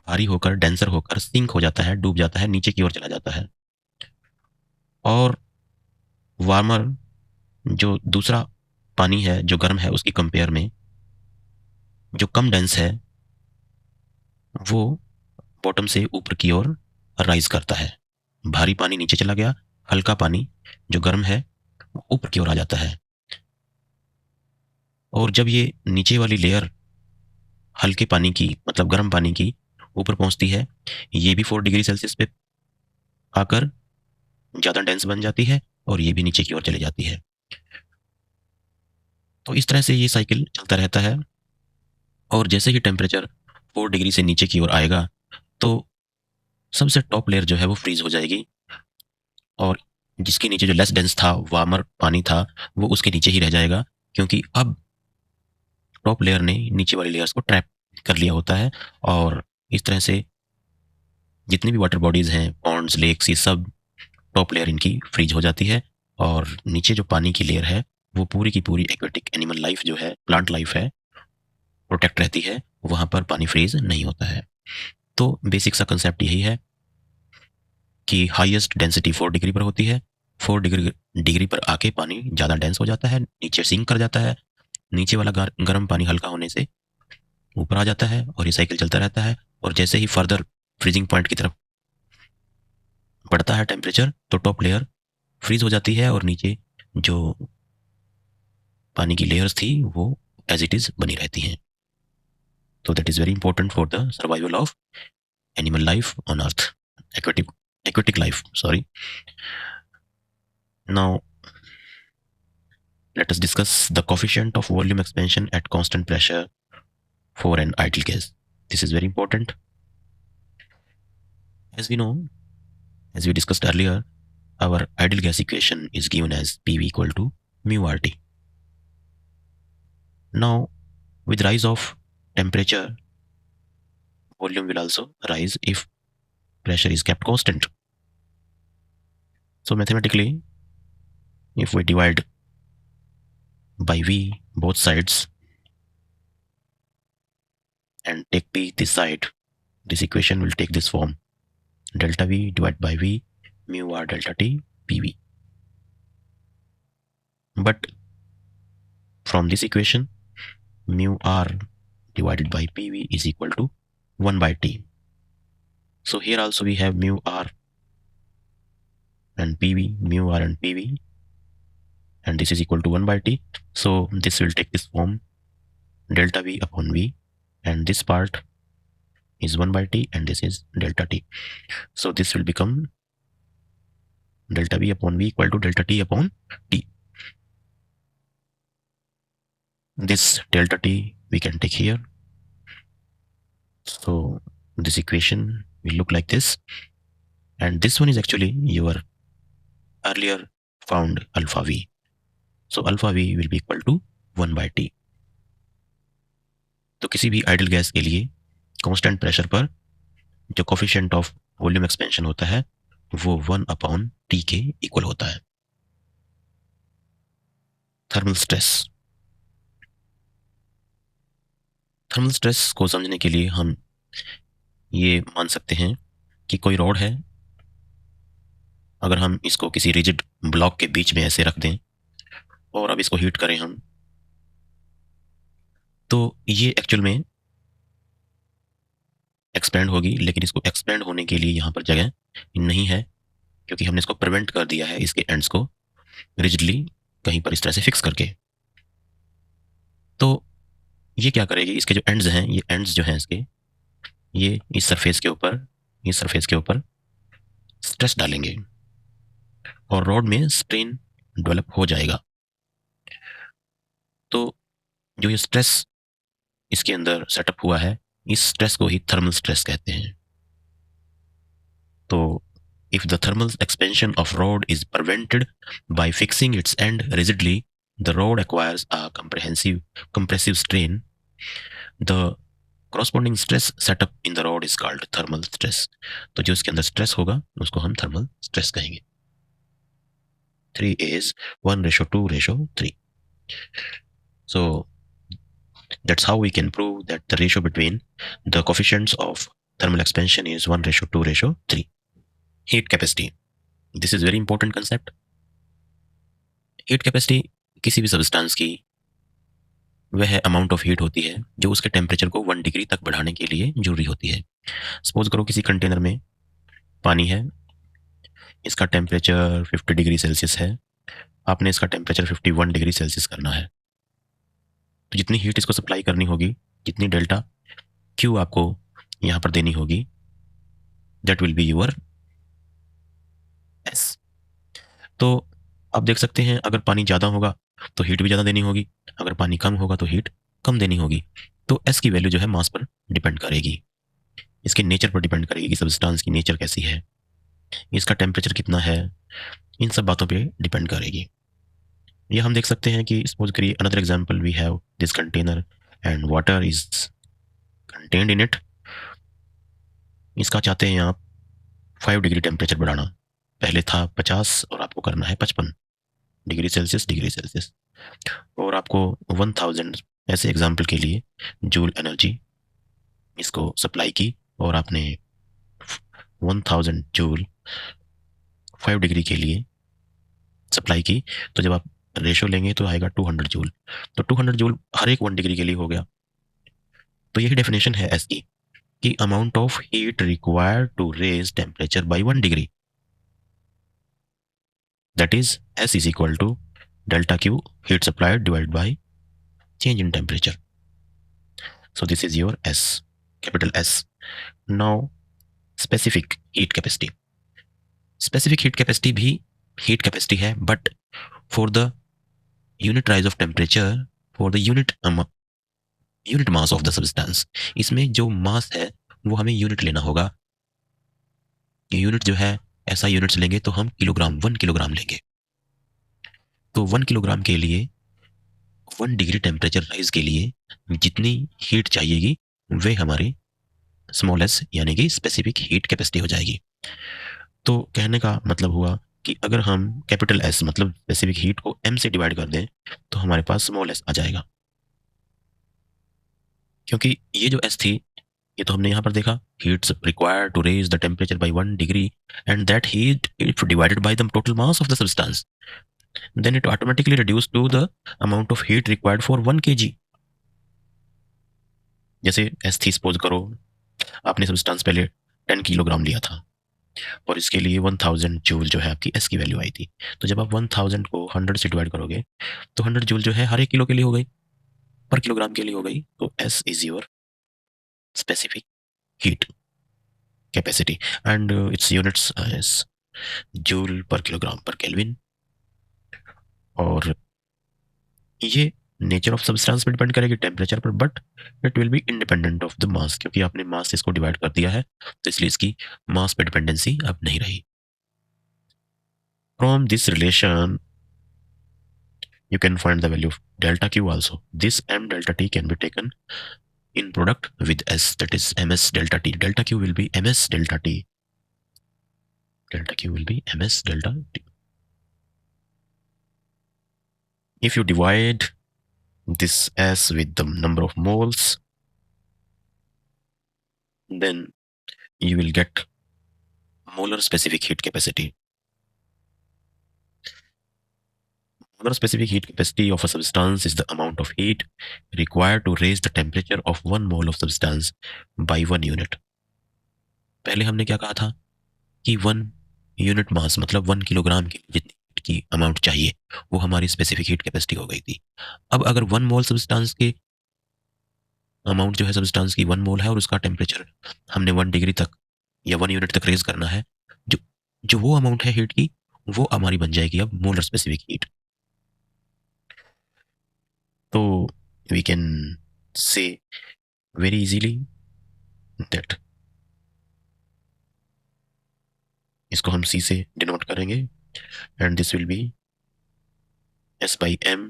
भारी होकर, डेंसर होकर सिंक हो जाता है, डूब जाता है, नीचे की ओर चला जाता है. और वार्मर जो दूसरा पानी है जो गर्म है उसकी कंपेयर में जो कम डेंस है वो बॉटम से ऊपर की ओर राइज करता है। भारी पानी नीचे चला गया, हल्का पानी जो गर्म है वो ऊपर की ओर आ जाता है। और जब ये नीचे वाली लेयर हल्के पानी की मतलब गर्म पानी की ऊपर पहुंचती है, ये भी 4 डिग्री सेल्सियस पे आकर ज़्यादा डेंस बन जाती है और ये भी नीचे की ओर चली जाती है। तो इस तरह से ये साइकिल चलता रहता है। और जैसे ही टेम्परेचर 4 डिग्री से नीचे की ओर आएगा तो सबसे टॉप लेयर जो है वो फ्रीज हो जाएगी और जिसके नीचे जो लेस डेंस था, वार्मर पानी था, वो उसके नीचे ही रह जाएगा, क्योंकि अब टॉप लेयर ने नीचे वाली लेयर्स को ट्रैप कर लिया होता है। और इस तरह से जितनी भी वाटर बॉडीज हैं, पॉन्ड्स, लेक्स, ये सब टॉप लेयर इनकी फ्रीज हो जाती है। और नीचे जो पानी की लेयर है वो पूरी की पूरी एक्वेटिक एनिमल लाइफ जो है, प्लांट लाइफ है, प्रोटेक्ट रहती है, वहां पर पानी फ्रीज नहीं होता है। तो बेसिक सा कंसेप्ट यही है कि हाईएस्ट डेंसिटी 4 डिग्री पर होती है। 4 डिग्री पर आके पानी ज़्यादा डेंस हो जाता है, नीचे सिंक कर जाता है, नीचे वाला गर्म पानी हल्का होने से ऊपर आ जाता है और ये साइकिल चलता रहता है। और जैसे ही फर्दर फ्रीजिंग पॉइंट की तरफ बढ़ता है टेम्परेचर, तो टॉप लेयर फ्रीज हो जाती है और नीचे जो पानी की लेयर्स थी वो एज इट इज बनी रहती हैं। तो that is very important for the survival of animal life on earth, aquatic life, sorry. Now let us discuss the coefficient of volume expansion at constant pressure for an ideal gas. This is very important. As we know, as we discussed earlier, our ideal gas equation is given as PV equal to mu RT. Now, with rise of temperature, volume will also rise if pressure is kept constant. So mathematically, if we divide by V both sides and take P this side, this equation will take this form: delta V divided by V mu R delta T PV. But from this equation, mu R divided by PV is equal to 1 by T. So here also we have mu R and PV, mu R and PV, and this is equal to 1 by T. So this will take this form: delta V upon V, and this part is 1 by T and this is delta T. So this will become delta V upon V equal to delta T upon T. This delta T we can take here. So this equation will look like this, and this one is actually your earlier found alpha V. So alpha V will be equal to 1 by T. तो किसी भी आइडल गैस के लिए कांस्टेंट प्रेशर पर जो कोफिशिएंट ऑफ वॉल्यूम एक्सपेंशन होता है वो 1 अपॉन T के इक्वल होता है। Thermal stress. थर्मल स्ट्रेस को समझने के लिए हम ये मान सकते हैं कि कोई रॉड है, अगर हम इसको किसी रिजिड ब्लॉक के बीच में ऐसे रख दें और अब इसको हीट करें हम, तो ये एक्चुअल में एक्सपेंड होगी, लेकिन इसको एक्सपेंड होने के लिए यहाँ पर जगह नहीं है, क्योंकि हमने इसको प्रिवेंट कर दिया है इसके एंड्स को रिजिडली कहीं पर इस तरह से फिक्स करके। तो ये क्या करेगी, इसके जो एंड्स हैं, ये एंड्स जो हैं इसके, ये इस सरफेस के ऊपर, इस सरफेस के ऊपर स्ट्रेस डालेंगे और रॉड में स्ट्रेन डेवलप हो जाएगा। तो जो ये स्ट्रेस इसके अंदर सेटअप हुआ है, इस स्ट्रेस को ही थर्मल स्ट्रेस कहते हैं। तो if the thermal expansion of rod is prevented by fixing its end rigidly, the rod acquires a compressive strain. The corresponding stress set up in the rod is called thermal stress. तो जो इसके अंदर स्ट्रेस होगा उसको हम थर्मल स्ट्रेस कहेंगे। 3 is 1:2:3. So that's how we can prove that the ratio between the coefficients of thermal expansion is 1:2:3. Heat capacity. This is very important concept. Heat capacity किसी भी सब्सटेंस की वह अमाउंट ऑफ हीट होती है जो उसके टेम्परेचर को 1 डिग्री तक बढ़ाने के लिए जरूरी होती है। सपोज करो किसी कंटेनर में पानी है, इसका टेम्परेचर 50 डिग्री सेल्सियस है, आपने इसका टेम्परेचर 51 डिग्री सेल्सियस करना है। तो जितनी हीट इसको सप्लाई करनी होगी, जितनी डेल्टा क्यू आपको यहाँ पर देनी होगी, that will be your S. तो आप देख सकते हैं अगर पानी ज़्यादा होगा तो हीट भी ज़्यादा देनी होगी, अगर पानी कम होगा तो हीट कम देनी होगी। तो एस की वैल्यू जो है मास पर डिपेंड करेगी, इसके नेचर पर डिपेंड करेगी कि सब्सटेंस की नेचर कैसी है, इसका टेम्परेचर कितना है, इन सब बातों पे डिपेंड करेगी। ये हम देख सकते हैं कि सपोज करिए another example we have this container and water is contained in it. इसका चाहते हैं आप 5 डिग्री टेम्परेचर बढ़ाना, पहले था 50 और आपको करना है 55 डिग्री सेल्सियस, और आपको 1000 ऐसे एग्जाम्पल के लिए जूल एनर्जी इसको सप्लाई की, और आपने 1000 जूल 5 डिग्री के लिए सप्लाई की। तो जब आप रेशो लेंगे तो आएगा 200 जूल। तो 200 जूल हर एक 1 डिग्री के लिए हो गया। तो यही डेफिनेशन है एस की, कि amount of heat required to raise temperature by 1 degree, that is S is equal to delta Q heat supplied divide by change in temperature. So this is your S, capital S. Now specific heat capacity. Specific heat capacity भी heat capacity है, but for the unit rise of temperature, for the unit mass of the substance, इसमें जो mass है वो हमें unit लेना होगा। यूनिट जो है ऐसा यूनिट्स लेंगे तो हम किलोग्राम 1 किलोग्राम लेंगे। तो 1 किलोग्राम के लिए 1 डिग्री टेम्परेचर राइज के लिए जितनी हीट चाहिएगी वे हमारी स्मॉल एस यानी कि स्पेसिफिक हीट कैपेसिटी हो जाएगी। तो कहने का मतलब हुआ कि अगर हम कैपिटल एस मतलब स्पेसिफिक हीट को एम से डिवाइड कर दें तो हमारे पास स्मॉल एस आ जाएगा। क्योंकि ये जो एस थी ये तो हमने यहाँ पर देखा, heats required to raise the temperature by 1 degree and that heat if divided by the total mass of the substance then it automatically reduced to the amount of heat required for 1 kg। जैसे एस थी, सपोज करो आपने सब्सटेंस पहले 10 किलोग्राम लिया था और इसके लिए 1000 जूल जो है आपकी एस की वैल्यू आई थी। तो जब आप 1000 को 100 से डिवाइड करोगे तो 100 जूल जो है हर एक किलो के लिए हो गई, पर किलोग्राम के लिए हो गई। तो S is your specific heat capacity and its units as joule per kilogram per kelvin. और ये नेचर ऑफ सब्सटेंस पे डिपेंड करेगी टेम्परेचर पर, but it will be independent of the mass, क्योंकि आपने मास इसको डिवाइड कर दिया है तो इसलिए इसकी मास पे डिपेंडेंसी अब नहीं रही। From this relation you can find the value of delta Q also. This M delta T can be taken in product with S, that is ms delta T. Delta Q will be ms delta T. Delta Q will be ms delta T. If you divide this S with the number of moles, then you will get molar specific heat capacity. Molar specific heat capacity of a substance is the amount of heat required to raise the temperature of 1 mole of substance by 1 unit. पहले हमने क्या कहा था कि 1 यूनिट मास मतलब 1 किलोग्राम की जितनी की अमाउंट चाहिए वो हमारी स्पेसिफिक हीट कैपेसिटी हो गई थी। अब अगर 1 मोल सब्सटेंस के अमाउंट जो है सब्सटेंस की 1 मोल है और उसका टेम्परेचर हमने 1 डिग्री तक या 1 यूनिट तक रेज करना है, जो जो वो अमाउंट है हीट की वो हमारी बन जाएगी अब मोलर स्पेसिफिक हीट। तो we can say very easily that इसको हम C से डिनोट करेंगे and this will be S by M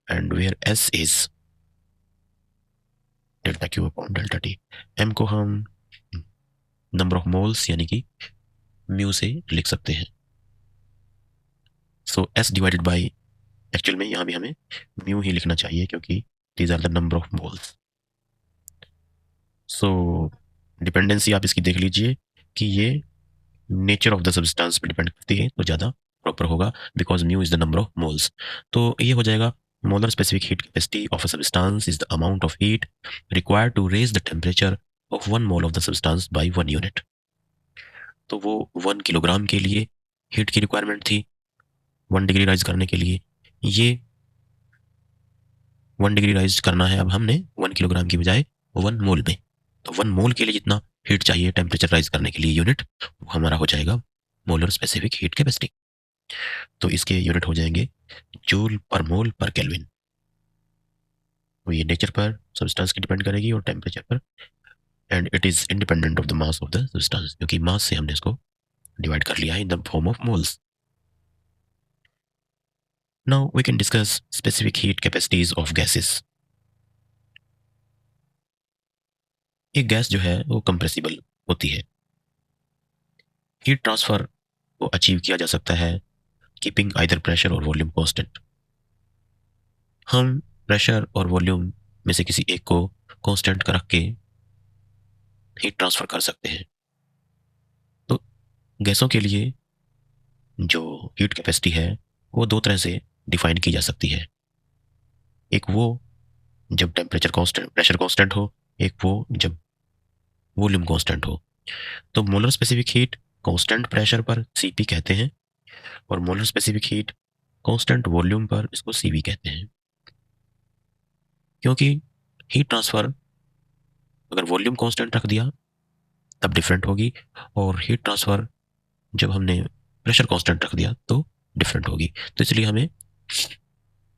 and where S is delta Q upon delta T। M को हम नंबर ऑफ मोल्स यानी कि म्यू से लिख सकते हैं। So S divided by, actual में यहाँ भी हमें म्यू ही लिखना चाहिए क्योंकि these are the number of moles. So dependency आप इसकी देख लीजिए कि ये नेचर ऑफ द सब्सटेंस पे डिपेंड करती है तो ज़्यादा प्रॉपर होगा because mu is the number of moles. तो ये हो जाएगा Molar specific heat capacity of a substance is the amount of heat required to raise the temperature of 1 mole of the substance by 1 unit. तो वो 1 किलोग्राम के लिए हीट की रिक्वायरमेंट थी 1 डिग्री राइज करने के लिए। ये 1 डिग्री राइज करना है अब हमने 1 किलोग्राम की बजाय 1 मोल में। तो 1 मोल के लिए जितना हीट चाहिए टेम्परेचर राइज करने के लिए यूनिट, वो हमारा हो जाएगा मोलर स्पेसिफिक हीट कैपेसिटी। तो इसके यूनिट हो जाएंगे जूल पर मोल पर केल्विन। तो ये नेचर पर सब्सटेंस की डिपेंड करेगी और टेम्परेचर पर, and it is independent of the mass of the substance, क्योंकि मास से हमने इसको डिवाइड कर लिया है in the form of moles. Now we can discuss specific heat capacities of gases. एक गैस जो है वो कंप्रेसिबल होती है। हीट ट्रांसफर को अचीव किया जा सकता है कीपिंग आइदर प्रेशर और वॉल्यूम कांस्टेंट। हम प्रेशर और वॉल्यूम में से किसी एक को कांस्टेंट कर रख के हीट ट्रांसफर कर सकते हैं। तो गैसों के लिए जो हीट कैपेसिटी है वो दो तरह से डिफाइन की जा सकती है। एक वो जब टेम्परेचर कांस्टेंट, प्रेशर कांस्टेंट हो, एक वो जब वॉल्यूम कांस्टेंट हो। तो molar specific heat constant pressure पर सीपी कहते हैं, और molar specific heat constant volume पर इसको सीवी कहते हैं। क्योंकि हीट ट्रांसफर अगर वॉल्यूम कांस्टेंट रख दिया तब डिफरेंट होगी, और हीट ट्रांसफर जब हमने प्रेशर कांस्टेंट रख दिया तो डिफरेंट होगी। तो इसलिए हमें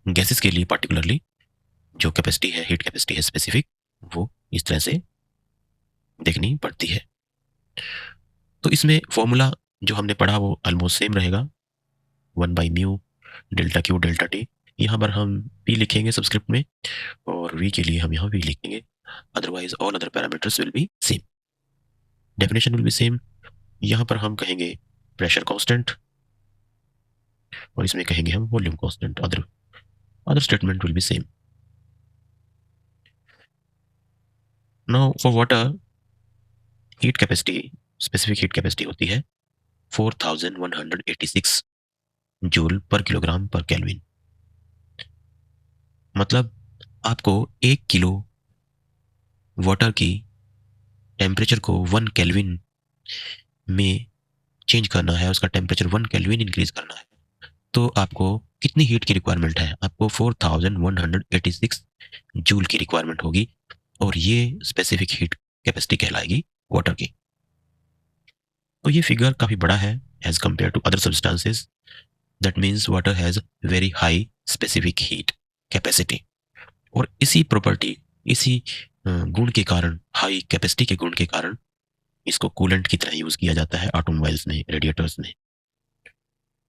गैसेस के लिए पार्टिकुलरली जो कैपेसिटी है, हीट कैपेसिटी है स्पेसिफिक, वो इस तरह से देखनी पड़ती है। तो इसमें फॉर्मूला जो हमने पढ़ा वो ऑलमोस्ट सेम रहेगा, 1/μ डेल्टा क्यू डेल्टा टी। यहाँ पर हम पी लिखेंगे सबस्क्रिप्ट में, और वी के लिए हम यहाँ वी लिखेंगे, otherwise all other parameters will be same, definition will be same. यहाँ पर हम कहेंगे प्रेशर कांस्टेंट, और इसमें कहेंगे हम volume constant, other statement will be same. Now for water heat capacity, specific heat capacity होती है 4186 joule per kilogram per kelvin. मतलब आपको 1 किलो वाटर की टेम्परेचर को 1 केल्विन में चेंज करना है, उसका टेम्परेचर 1 केल्विन इंक्रीज करना है, तो आपको कितनी हीट की रिक्वायरमेंट है? आपको 4186 जूल की रिक्वायरमेंट होगी, और ये स्पेसिफिक हीट कैपेसिटी कहलाएगी वाटर की। तो ये फिगर काफ़ी बड़ा है as compare to other substances, that means water has very high specific heat capacity. और इसी प्रॉपर्टी, इसी गुण के कारण, हाई कैपेसिटी के गुण के कारण इसको कूलेंट की तरह यूज़ किया जाता है ऑटोमोबाइल्स में, रेडिएटर्स में,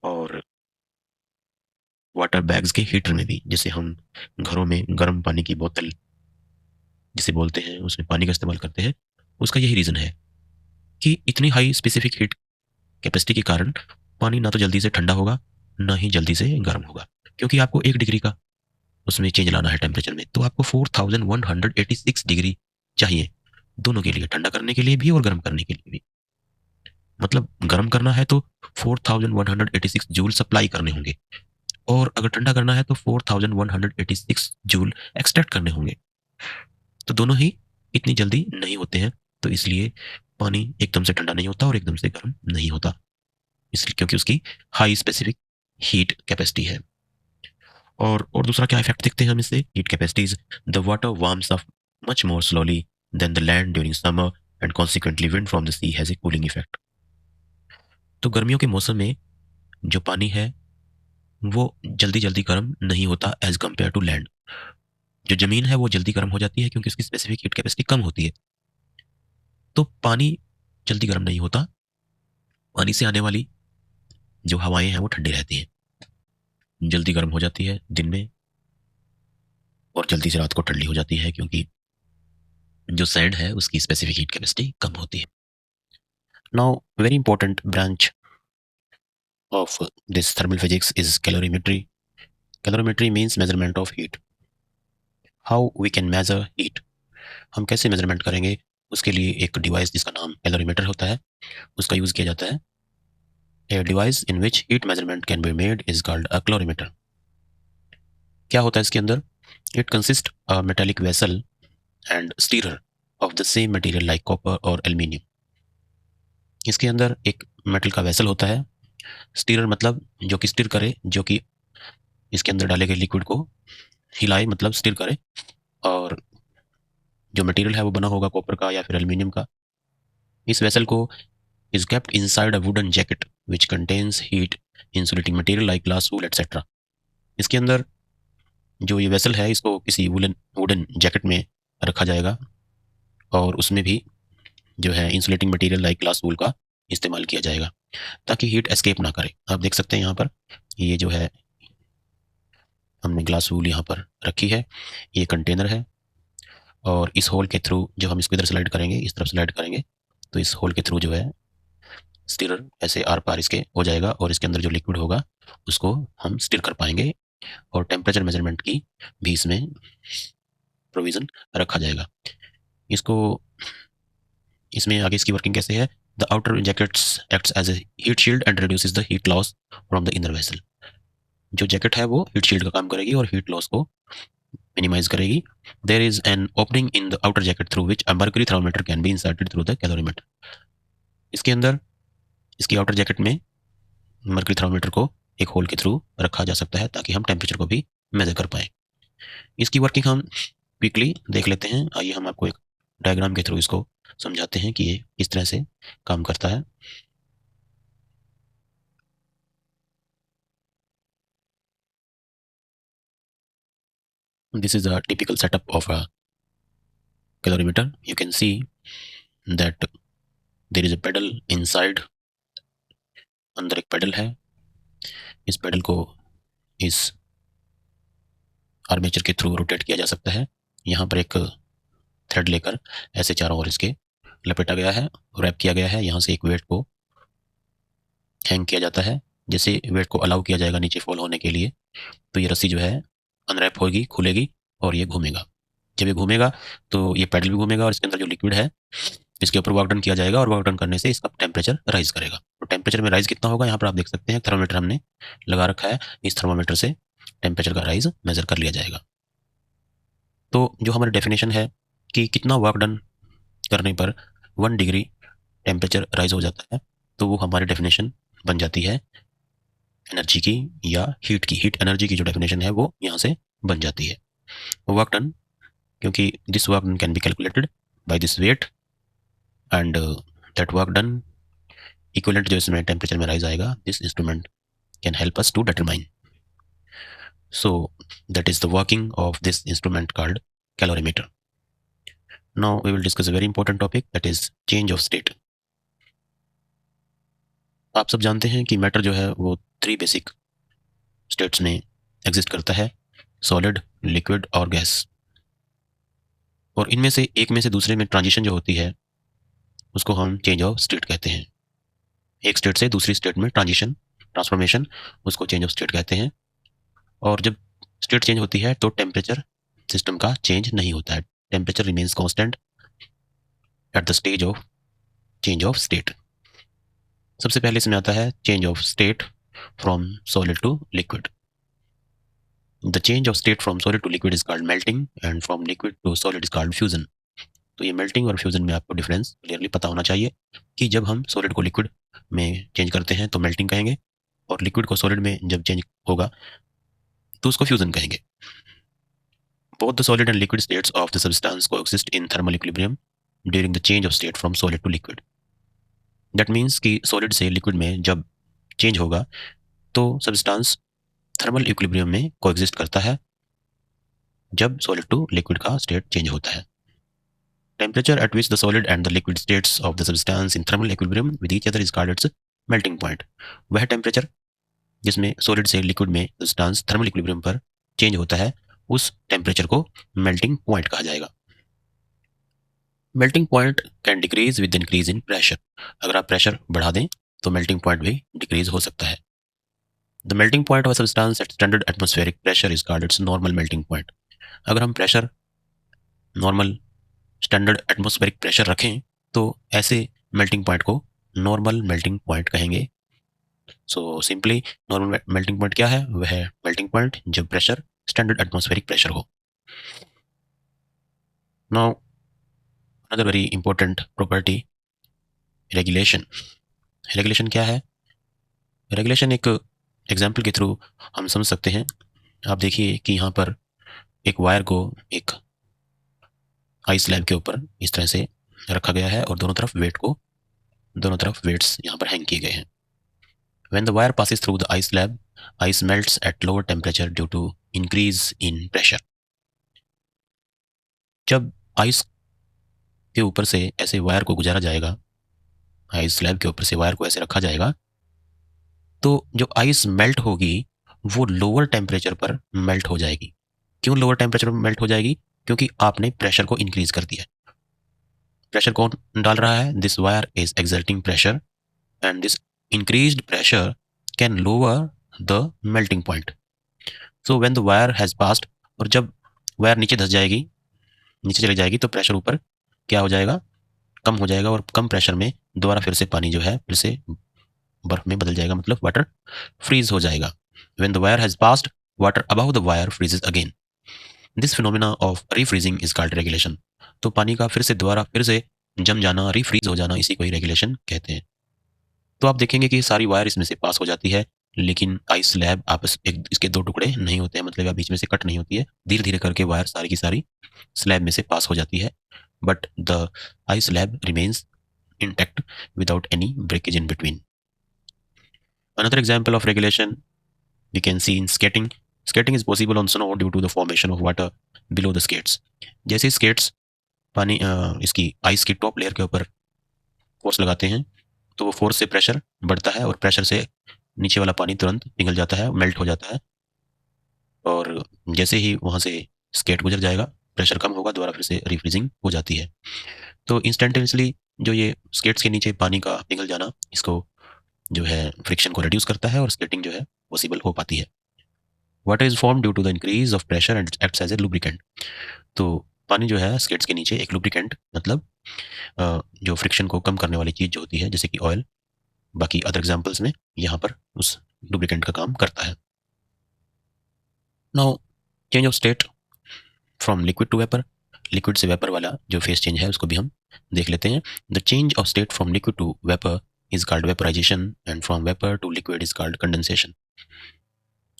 और वाटर बैग्स के हीटर में भी। जैसे हम घरों में गर्म पानी की बोतल जिसे बोलते हैं, उसमें पानी का इस्तेमाल करते हैं, उसका यही रीज़न है कि इतनी हाई स्पेसिफिक हीट कैपेसिटी के कारण पानी ना तो जल्दी से ठंडा होगा, ना ही जल्दी से गर्म होगा, क्योंकि आपको 1 डिग्री का उसमें चेंज लाना है टेम्परेचर में, तो आपको 4186 डिग्री चाहिए, दोनों के लिए, ठंडा करने के लिए भी और गर्म करने के लिए भी। मतलब गर्म करना है तो 4186 जूल सप्लाई करने होंगे, और अगर ठंडा करना है तो 4186 जूल एक्सट्रैक्ट करने होंगे। तो दोनों ही इतनी जल्दी नहीं होते हैं, तो इसलिए पानी एकदम से ठंडा नहीं होता और एकदम से गर्म नहीं होता, इसलिए क्योंकि उसकी हाई स्पेसिफिक हीट कैपेसिटी है। और दूसरा क्या इफेक्ट देखते हैं हम इससे, heat capacities, the water warms up much more slowly than the land during summer, and consequently wind from the sea has a cooling effect. तो गर्मियों के मौसम में जो पानी है वो जल्दी जल्दी गर्म नहीं होता एज कंपेयर टू लैंड। जो जमीन है वो जल्दी गर्म हो जाती है क्योंकि उसकी स्पेसिफिक हीट कैपेसिटी कम होती है, तो पानी जल्दी गर्म नहीं होता। पानी से आने वाली जो हवाएं हैं वो ठंडी रहती हैं, जल्दी गर्म हो जाती है दिन में, और जल्दी से रात को ठंडी हो जाती है, क्योंकि जो सैंड है उसकी स्पेसिफिक हीट कैपेसिटी कम होती है। Now very important branch of this thermal physics is calorimetry. Calorimetry means measurement of heat. How we can measure heat, हम कैसे मेजरमेंट करेंगे, उसके लिए एक डिवाइस जिसका नाम कैलोरीमीटर होता है उसका यूज किया जाता है। A device in which heat measurement can be made is called a calorimeter. क्या होता है इसके अंदर? It consist a metallic vessel and stirrer of the same material like copper और एल्यूमिनियम। इसके अंदर एक मेटल का वेसल होता है, स्टीरर मतलब जो कि स्टीर करे, जो कि इसके अंदर डाले गए लिक्विड को हिलाए, मतलब स्टीर करे, और जो मटेरियल है वो बना होगा कॉपर का या फिर एल्यूमिनियम का। इस वेसल को is kept inside a wooden jacket which contains heat insulating material like glass, wool etcetera. इसके अंदर जो ये वेसल है इसको किसी वुलन वुडन जैकेट में रखा जाएगा और उसमें भी जो है इंसुलेटिंग मटेरियल लाइक ग्लास, वूल का इस्तेमाल किया जाएगा ताकि हीट एस्केप ना करे। आप देख सकते हैं यहाँ पर ये जो है हमने ग्लास वूल यहाँ पर रखी है, ये कंटेनर है, और इस होल के थ्रू जब हम इसको इधर स्लाइड करेंगे, इस तरफ स्लाइड करेंगे, तो इस होल के थ्रू जो है स्टीरर ऐसे आर पार इसके हो जाएगा और इसके अंदर जो लिक्विड होगा उसको हम स्टीर कर पाएंगे, और टेम्परेचर मेजरमेंट की भी इसमें प्रोविजन रखा जाएगा। इसको इसमें आगे इसकी वर्किंग कैसे है? The outer jackets acts as a heat shield and reduces the heat loss from the inner vessel. जो जैकेट है वो हीट शील्ड का काम करेगी और हीट लॉस को मिनिमाइज करेगी। There is an opening in the outer jacket through which a mercury thermometer can be inserted through the calorimeter. इसके अंदर इसकी आउटर जैकेट में मर्करी थर्मोमीटर को एक होल के थ्रू रखा जा सकता है ताकि हम टेम्परेचर को भी मेजर कर पाए। इसकी वर्किंग हम क्विकली देख लेते हैं। आइए हम आपको एक डायग्राम के थ्रू इसको समझाते हैं कि ये किस तरह से काम करता है। This is a typical setup of a calorimeter. You can see that there is a pedal inside. अंदर एक पेडल है, इस पेडल को इस आर्मेचर के थ्रू रोटेट किया जा सकता है। यहाँ पर एक थ्रेड लेकर ऐसे चारों ओर इसके लपेटा गया है, रैप किया गया है। यहाँ से एक वेट को हैंग किया जाता है। जैसे वेट को अलाउ किया जाएगा नीचे फॉल होने के लिए, तो ये रस्सी जो है अनरैप होगी, खुलेगी और ये घूमेगा। जब ये घूमेगा तो ये पैडल भी घूमेगा और इसके अंदर जो लिक्विड है इसके ऊपर वर्क डन किया जाएगा, और वर्क डन करने से इसका टेम्परेचर राइज करेगा। तो टेम्परेचर में राइज कितना होगा, यहाँ पर आप देख सकते हैं थर्मोमीटर हमने लगा रखा है। इस थर्मोमीटर से टेम्परेचर का राइज मेजर कर लिया जाएगा। तो जो हमारी डेफिनेशन है कि कितना वर्क डन करने पर 1 डिग्री टेम्परेचर राइज हो जाता है, तो वो हमारी डेफिनेशन बन जाती है एनर्जी की या हीट की। हीट एनर्जी की जो डेफिनेशन है वो यहाँ से बन जाती है। वर्क डन, क्योंकि this work done can be calculated by this weight and that work done equivalent जो इसमें टेम्परेचर में राइज आएगा, this instrument can help us to determine. So that is the working of this instrument called calorimeter. Now we will discuss a very important topic, that is change of state. आप सब जानते हैं कि मैटर जो है वो 3 बेसिक स्टेट्स में एग्जिस्ट करता है, सॉलिड, लिक्विड और गैस। और इनमें से एक में से दूसरे में ट्रांजिशन जो होती है उसको हम चेंज ऑफ स्टेट कहते हैं। एक स्टेट से दूसरी स्टेट में ट्रांजिशन, ट्रांसफॉर्मेशन, उसको चेंज ऑफ स्टेट कहते हैं। और जब स्टेट चेंज होती है तो टेम्परेचर सिस्टम का चेंज नहीं होता है, temperature remains constant at the stage of change of state. सबसे पहले इसमें आता है change of state from solid to liquid. The change of state from solid to liquid is called melting and from liquid to solid is called fusion. तो ये मेल्टिंग और फ्यूजन में आपको डिफरेंस क्लियरली पता होना चाहिए कि जब हम सॉलिड को लिक्विड में चेंज करते हैं तो मेल्टिंग कहेंगे, और लिक्विड को सॉलिड में जब चेंज होगा तो उसको फ्यूजन कहेंगे। Both the solid and liquid states of the substance coexist in thermal equilibrium during the change of state from solid to liquid. That means कि solid से liquid में जब change होगा तो substance thermal equilibrium में coexist करता है जब solid to liquid का state change होता है। Temperature at which the solid and the liquid states of the substance in thermal equilibrium with each other is called its melting point. वह temperature जिसमें solid से liquid में substance thermal equilibrium पर change होता है, उस टेम्परेचर को मेल्टिंग पॉइंट कहा जाएगा। Melting point can decrease with increase in pressure. अगर आप प्रेशर बढ़ा दें तो मेल्टिंग पॉइंट भी डिक्रीज हो सकता है। The melting point of substance eight standard atmospheric pressure is called its normal melting point. अगर हम pressure normal standard atmospheric pressure रखें तो ऐसे मेल्टिंग पॉइंट को नॉर्मल मेल्टिंग पॉइंट कहेंगे। So simply normal melting point क्या है? वह है मेल्टिंग पॉइंट जब प्रेशर स्टैंडर्ड एटमॉस्फेरिक प्रेशर हो। Now another very important property, regulation. Regulation क्या है? रेगुलेशन एक एग्जाम्पल के थ्रू हम समझ सकते हैं। आप देखिए कि यहाँ पर एक वायर को एक आइस स्लैब के ऊपर इस तरह से रखा गया है और दोनों तरफ वेट्स यहाँ पर हैंग किए गए हैं। When the wire passes through the ice slab, ice melts at lower temperature due to increase in pressure. जब आइस के ऊपर से ऐसे वायर को गुजारा जाएगा, आइस स्लैब के ऊपर से वायर को ऐसे रखा जाएगा, तो जो आइस मेल्ट होगी वो लोअर टेम्परेचर पर मेल्ट हो जाएगी। क्यों लोअर टेम्परेचर पर मेल्ट हो जाएगी? क्योंकि आपने प्रेशर को इंक्रीज कर दिया। प्रेशर कौन डाल रहा है? This wire is exerting pressure and this increased pressure can lower the melting point. So when the wire has passed, और जब वायर नीचे धस जाएगी, नीचे चली जाएगी, तो प्रेशर ऊपर क्या हो जाएगा? कम हो जाएगा, और कम प्रेशर में दोबारा फिर से पानी जो है फिर से बर्फ में बदल जाएगा, मतलब वाटर फ्रीज हो जाएगा। When the wire has passed, water above the wire freezes again. This phenomena of refreezing is called regulation. तो पानी का फिर से जम जाना, रीफ्रीज हो जाना, इसी को ही रेगुलेशन कहते हैं। तो आप देखेंगे कि सारी वायर इसमें से पास हो जाती है, लेकिन आइस स्लैब आपस एक इसके दो टुकड़े नहीं होते हैं, मतलब या बीच में से कट नहीं होती है। धीरे धीरे करके वायर सारी की सारी स्लैब में से पास हो जाती है, but the ice slab remains intact without any breakage in between. Another example of regulation we can see in skating. Skating is possible on snow due to the formation of water below the skates. जैसे skates पानी इसकी आइस की टॉप लेयर के ऊपर फोर्स लगाते हैं, तो वो फोर्स से प्रेशर बढ़ता है और प्रेशर से नीचे वाला पानी तुरंत पिघल जाता है, मेल्ट हो जाता है, और जैसे ही वहाँ से स्केट गुजर जाएगा, प्रेशर कम होगा, दोबारा फिर से रिफ्रीजिंग हो जाती है। तो इंस्टेंटेनियसली जो ये स्केट्स के नीचे पानी का पिघल जाना, इसको जो है फ्रिक्शन को रिड्यूस करता है और स्केटिंग जो है पॉसिबल हो पाती है। Water is form due to the increase of pressure and acts as a lubricant. तो पानी जो है स्केट्स के नीचे एक लुब्रिकेंट, मतलब जो फ्रिक्शन को कम करने वाली चीज़ जो होती है, जैसे कि ऑयल, बाकी अदर एग्जाम्पल्स में यहाँ पर उस लुब्रिकेंट का काम करता है। Now change of state from liquid to vapour. Liquid से वेपर वाला जो फेस चेंज है उसको भी हम देख लेते हैं। The change of state from liquid to vapour is called vaporisation and from vapour to liquid is called condensation.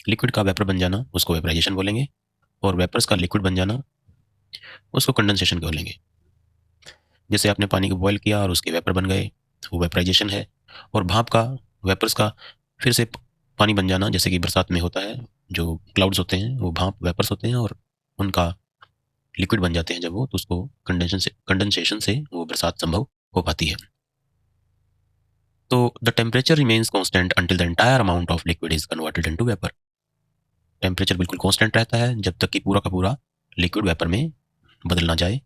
Liquid का वेपर बन जाना उसको वेपराइजेशन बोलेंगे, और वेपर्स का लिक्विड बन जाना उसको कंडेंसेशन बोलेंगे। जैसे आपने पानी को बॉयल किया और उसके वेपर बन गए, वो वेपराइजेशन है। और भाप का, वेपर्स का फिर से पानी बन जाना, जैसे कि बरसात में होता है, जो क्लाउड्स होते हैं वो भाप वेपर्स होते हैं और उनका लिक्विड बन जाते हैं जब वो, तो उसको कंडेंसेशन से वो बरसात संभव हो पाती है। तो the temperature remains constant until the entire amount of liquid is converted into vapour. Temperature बिल्कुल कांस्टेंट रहता है जब तक कि पूरा का पूरा लिक्विड वेपर में बदल ना जाए।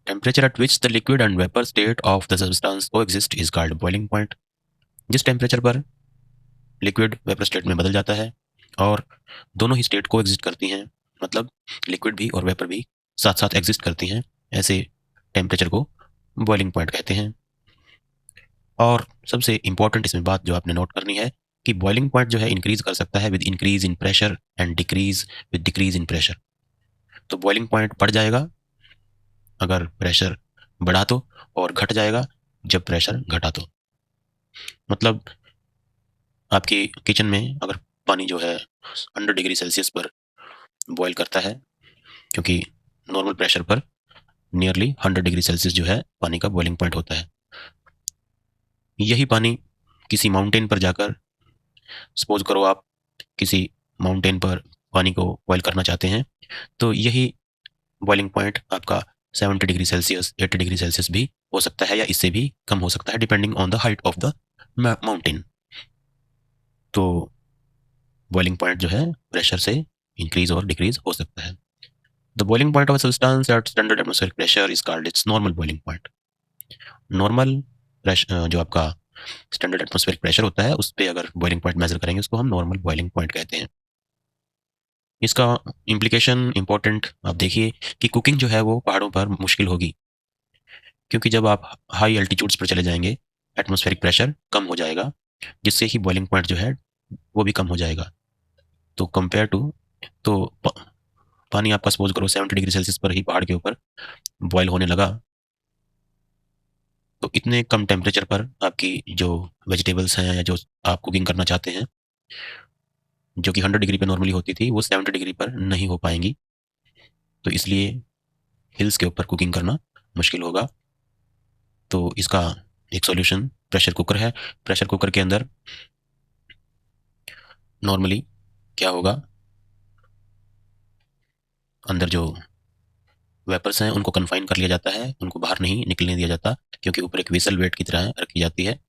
Temperature at which the liquid and vapour state of the substance coexist is called boiling point. जिस टेम्परेचर पर लिक्विड वेपर स्टेट में बदल जाता है और दोनों ही स्टेट को एग्जिस्ट करती हैं, मतलब लिक्विड भी और वेपर भी साथ साथ एग्जिस्ट करती हैं, ऐसे टेम्परेचर को बॉइलिंग पॉइंट कहते हैं। और सबसे इंपॉर्टेंट इसमें बात जो आपने नोट करनी है कि बॉइलिंग पॉइंट जो है इंक्रीज कर सकता है with increase in pressure and decrease with decrease in pressure. तो बॉइलिंग पॉइंट बढ़ जाएगा अगर प्रेशर बढ़ा तो, और घट जाएगा जब प्रेशर घटा तो। मतलब आपकी किचन में अगर पानी जो है 100 डिग्री सेल्सियस पर बॉयल करता है, क्योंकि नॉर्मल प्रेशर पर नियरली 100 डिग्री सेल्सियस जो है पानी का बॉइलिंग पॉइंट होता है। यही पानी किसी माउंटेन पर जाकर, सपोज करो आप किसी माउंटेन पर पानी को बॉयल करना चाहते हैं, तो यही बॉइलिंग पॉइंट आपका 70 डिग्री सेल्सियस, 80 डिग्री सेल्सियस भी हो सकता है, या इससे भी कम हो सकता है, depending on the height of the mountain. तो बॉइलिंग पॉइंट जो है प्रेशर से इंक्रीज और डिक्रीज हो सकता है। The boiling point of a substance eight standard atmospheric pressure is called its normal boiling point. Normal pressure जो आपका स्टैंडर्ड एटमॉस्फेरिक प्रेशर होता है उस पर अगर बॉइलिंग पॉइंट मेजर करेंगे उसको हम नॉर्मल बॉइलिंग पॉइंट कहते हैं। इसका इम्प्लीकेशन इंपॉर्टेंट आप देखिए कि कुकिंग जो है वो पहाड़ों पर मुश्किल होगी, क्योंकि जब आप हाई एल्टीट्यूड्स पर चले जाएंगे एटमॉस्फेरिक प्रेशर कम हो जाएगा, जिससे ही बॉइलिंग पॉइंट जो है वो भी कम हो जाएगा। तो कंपेयर टू तो पानी आपका सपोज करो 70 डिग्री सेल्सियस पर ही पहाड़ के ऊपर बॉयल होने लगा, तो इतने कम टेम्परेचर पर आपकी जो वेजिटेबल्स हैं या जो आप कुकिंग करना चाहते हैं, जो कि 100 डिग्री पे नॉर्मली होती थी, वो 70 डिग्री पर नहीं हो पाएंगी। तो इसलिए हिल्स के ऊपर कुकिंग करना मुश्किल होगा। तो इसका एक सॉल्यूशन प्रेशर कुकर है। प्रेशर कुकर के अंदर नॉर्मली क्या होगा, अंदर जो वेपर्स हैं उनको कन्फाइन कर लिया जाता है, उनको बाहर नहीं निकलने दिया जाता, क्योंकि ऊपर एक विसल वेट की तरह रखी जाती है।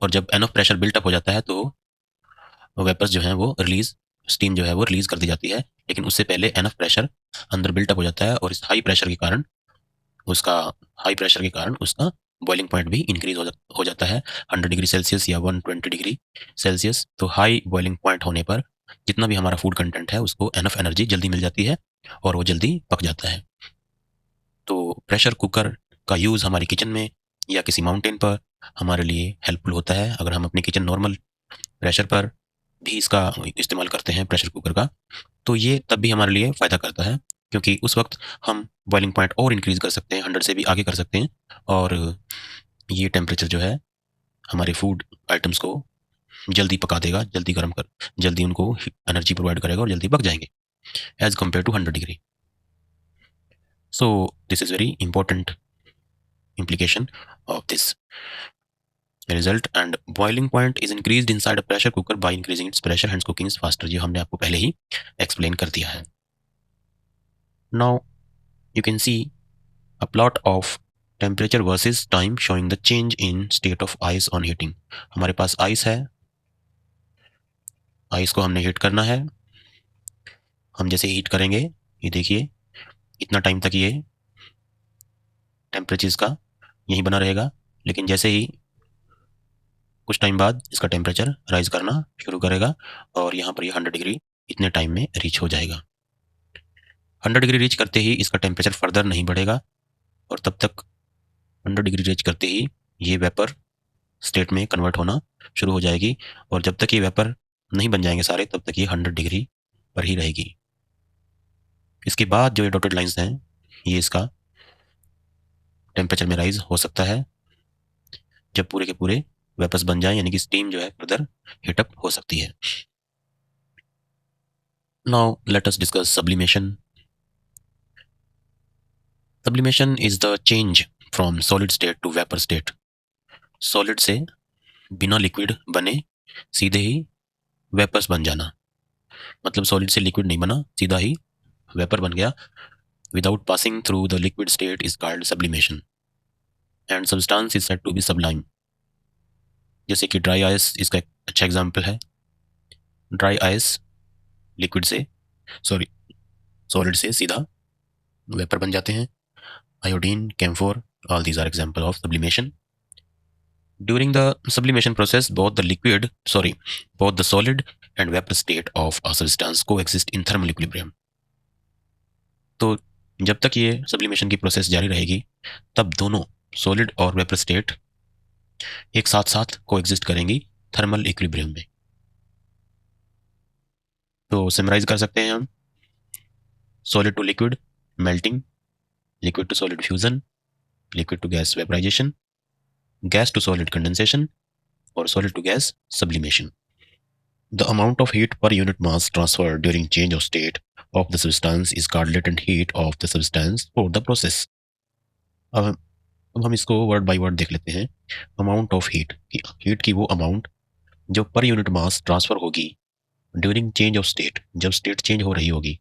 और जब एनफ प्रेशर बिल्टअप हो जाता है तो वेपर्स जो हैं वो रिलीज, स्टीम जो है वो रिलीज कर दी जाती है। लेकिन उससे पहले एनफ प्रेशर अंदर बिल्टअप हो जाता है, और इस उसका हाई प्रेशर के कारण उसका बॉइलिंग पॉइंट भी इंक्रीज हो जाता है 100 डिग्री सेल्सियस या 120 डिग्री सेल्सियस। तो हाई बॉइलिंग पॉइंट होने पर जितना भी हमारा फूड कंटेंट है उसको एनफ एनर्जी जल्दी मिल जाती है और वो जल्दी पक जाता है। तो प्रेशर कुकर का यूज़ हमारी किचन में या किसी माउंटेन पर हमारे लिए हेल्पफुल होता है। अगर हम अपनी किचन नॉर्मल प्रेशर पर भी इसका इस्तेमाल करते हैं प्रेशर कुकर का, तो ये तब भी हमारे लिए फ़ायदा करता है, क्योंकि उस वक्त हम बॉइलिंग पॉइंट और इंक्रीज़ कर सकते हैं, 100 से भी आगे कर सकते हैं। और ये टेम्परेचर जो है हमारे फूड आइटम्स को जल्दी पका देगा, जल्दी उनको एनर्जी प्रोवाइड करेगा और जल्दी पक जाएंगे as compare to 100 degree. So this is very important implication of this result, and boiling point is increased inside a pressure cooker by increasing its pressure, hence cooking is faster। ये हमने आपको पहले ही explain कर दिया है। Now you can see a plot of temperature versus time showing the change in state of ice on heating। हमारे पास आइस है, आइस को हमने हीट करना है। हम जैसे हीट करेंगे, ये देखिए इतना टाइम तक ये टेम्परेचर इसका यहीं बना रहेगा, लेकिन जैसे ही कुछ टाइम बाद इसका टेम्परेचर राइज करना शुरू करेगा और यहाँ पर ये 100 डिग्री इतने टाइम में रीच हो जाएगा। 100 डिग्री रीच करते ही इसका टेम्परेचर फर्दर नहीं बढ़ेगा, और तब तक 100 डिग्री रीच करते ही ये वेपर स्टेट में कन्वर्ट होना शुरू हो जाएगी, और जब तक ये वेपर नहीं बन जाएंगे सारे, तब तक ये 100 डिग्री पर ही रहेगी। इसके बाद जो ये डॉटेड लाइंस हैं, ये इसका टेम्परेचर में राइज हो सकता है जब पूरे के पूरे वेपर्स बन जाए, यानी कि स्टीम जो है फर्दर हीटअप हो सकती है। Now let us discuss sublimation. Sublimation is the change from solid state to vapor state। Solid से बिना लिक्विड बने सीधे ही वेपर्स बन जाना, मतलब सॉलिड से लिक्विड नहीं बना, सीधा ही वेपर बन गया without passing through the liquid state is called sublimation, and substance is said to be sublime. जैसे कि ड्राई आइस इसका एक अच्छा एग्जाम्पल है। ड्राई आइस लिक्विड से सॉलिड से सीधा वेपर बन जाते हैं। Iodine, camphor, all these are example of sublimation। During the sublimation process, both the solid and vapor state of a substance coexist in thermal equilibrium। तो जब तक ये सब्लिमेशन की प्रोसेस जारी रहेगी, तब दोनों सॉलिड और वेपर स्टेट एक साथ साथ कोएग्जिस्ट करेंगी थर्मल इक्विलिब्रियम में। तो समराइज कर सकते हैं हम, solid to liquid melting, liquid to solid fusion, liquid to gas vaporisation, gas to solid condensation, और solid to gas sublimation। The amount of heat per unit mass transferred during change of state of the substance is called latent heat of the substance for the process। अब हम इसको वर्ड बाय वर्ड देख लेते हैं। अमाउंट ऑफ हीट की वो अमाउंट जो पर यूनिट मास ट्रांसफर होगी ड्यूरिंग चेंज ऑफ स्टेट, जब स्टेट चेंज हो रही होगी,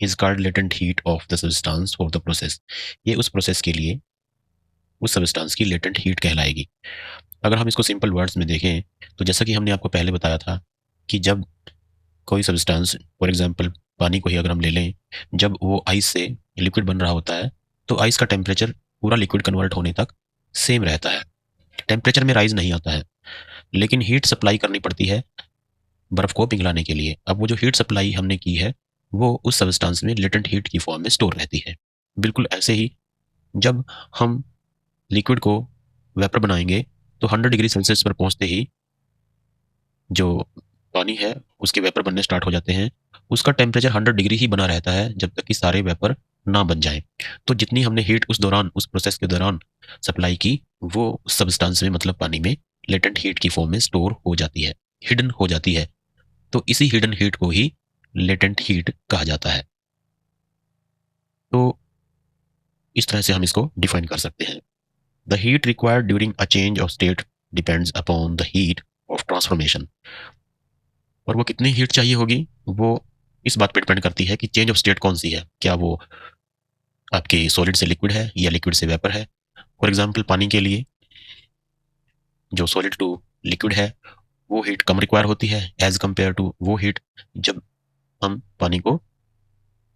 is called latent heat of the substance for the process. ये उस प्रोसेस के लिए उस सब्सटेंस की लेटेंट हीट कहलाएगी। अगर हम इसको सिंपल वर्ड्स में देखें, तो जैसा कि हमने आपको पहले बताया था कि जब कोई सब्सटेंस, फॉर एग्जांपल पानी को ही अगर हम ले लें, जब वो आइस से लिक्विड बन रहा होता है, तो आइस का टेम्परेचर पूरा लिक्विड कन्वर्ट होने तक सेम रहता है, टेम्परेचर में राइज नहीं आता है, लेकिन हीट सप्लाई करनी पड़ती है बर्फ को पिघलाने के लिए। अब वो जो हीट सप्लाई हमने की है, वो उस सब्सटेंस में लेटेंट हीट की फॉर्म में स्टोर रहती है। बिल्कुल ऐसे ही जब हम लिक्विड को वेपर बनाएंगे, तो 100 डिग्री सेल्सियस पर पहुंचते ही जो पानी है उसके वेपर बनने स्टार्ट हो जाते हैं, उसका टेम्परेचर 100 डिग्री ही बना रहता है जब तक कि सारे वेपर ना बन जाएं। तो जितनी हमने हीट उस दौरान उस प्रोसेस के दौरान सप्लाई की, वो सब्सटेंस में मतलब पानी में लेटेंट हीट की फॉर्म में स्टोर हो जाती है, हिडन हो जाती है। तो इसी हिडन हीट को ही लेटेंट हीट कहा जाता है। तो इस तरह से हम इसको डिफाइन कर सकते हैं। The heat required during a change of state depends upon the heat of transformation. और वो कितनी हीट चाहिए होगी, वो इस बात पर डिपेंड करती है कि चेंज ऑफ स्टेट कौन सी है। क्या वो आपकी सॉलिड से लिक्विड है या लिक्विड से वेपर है। फॉर एग्जाम्पल पानी के लिए जो सॉलिड टू लिक्विड है, वो हीट कम रिक्वायर होती है एज कम्पेयर टू वो हीट जब हम पानी को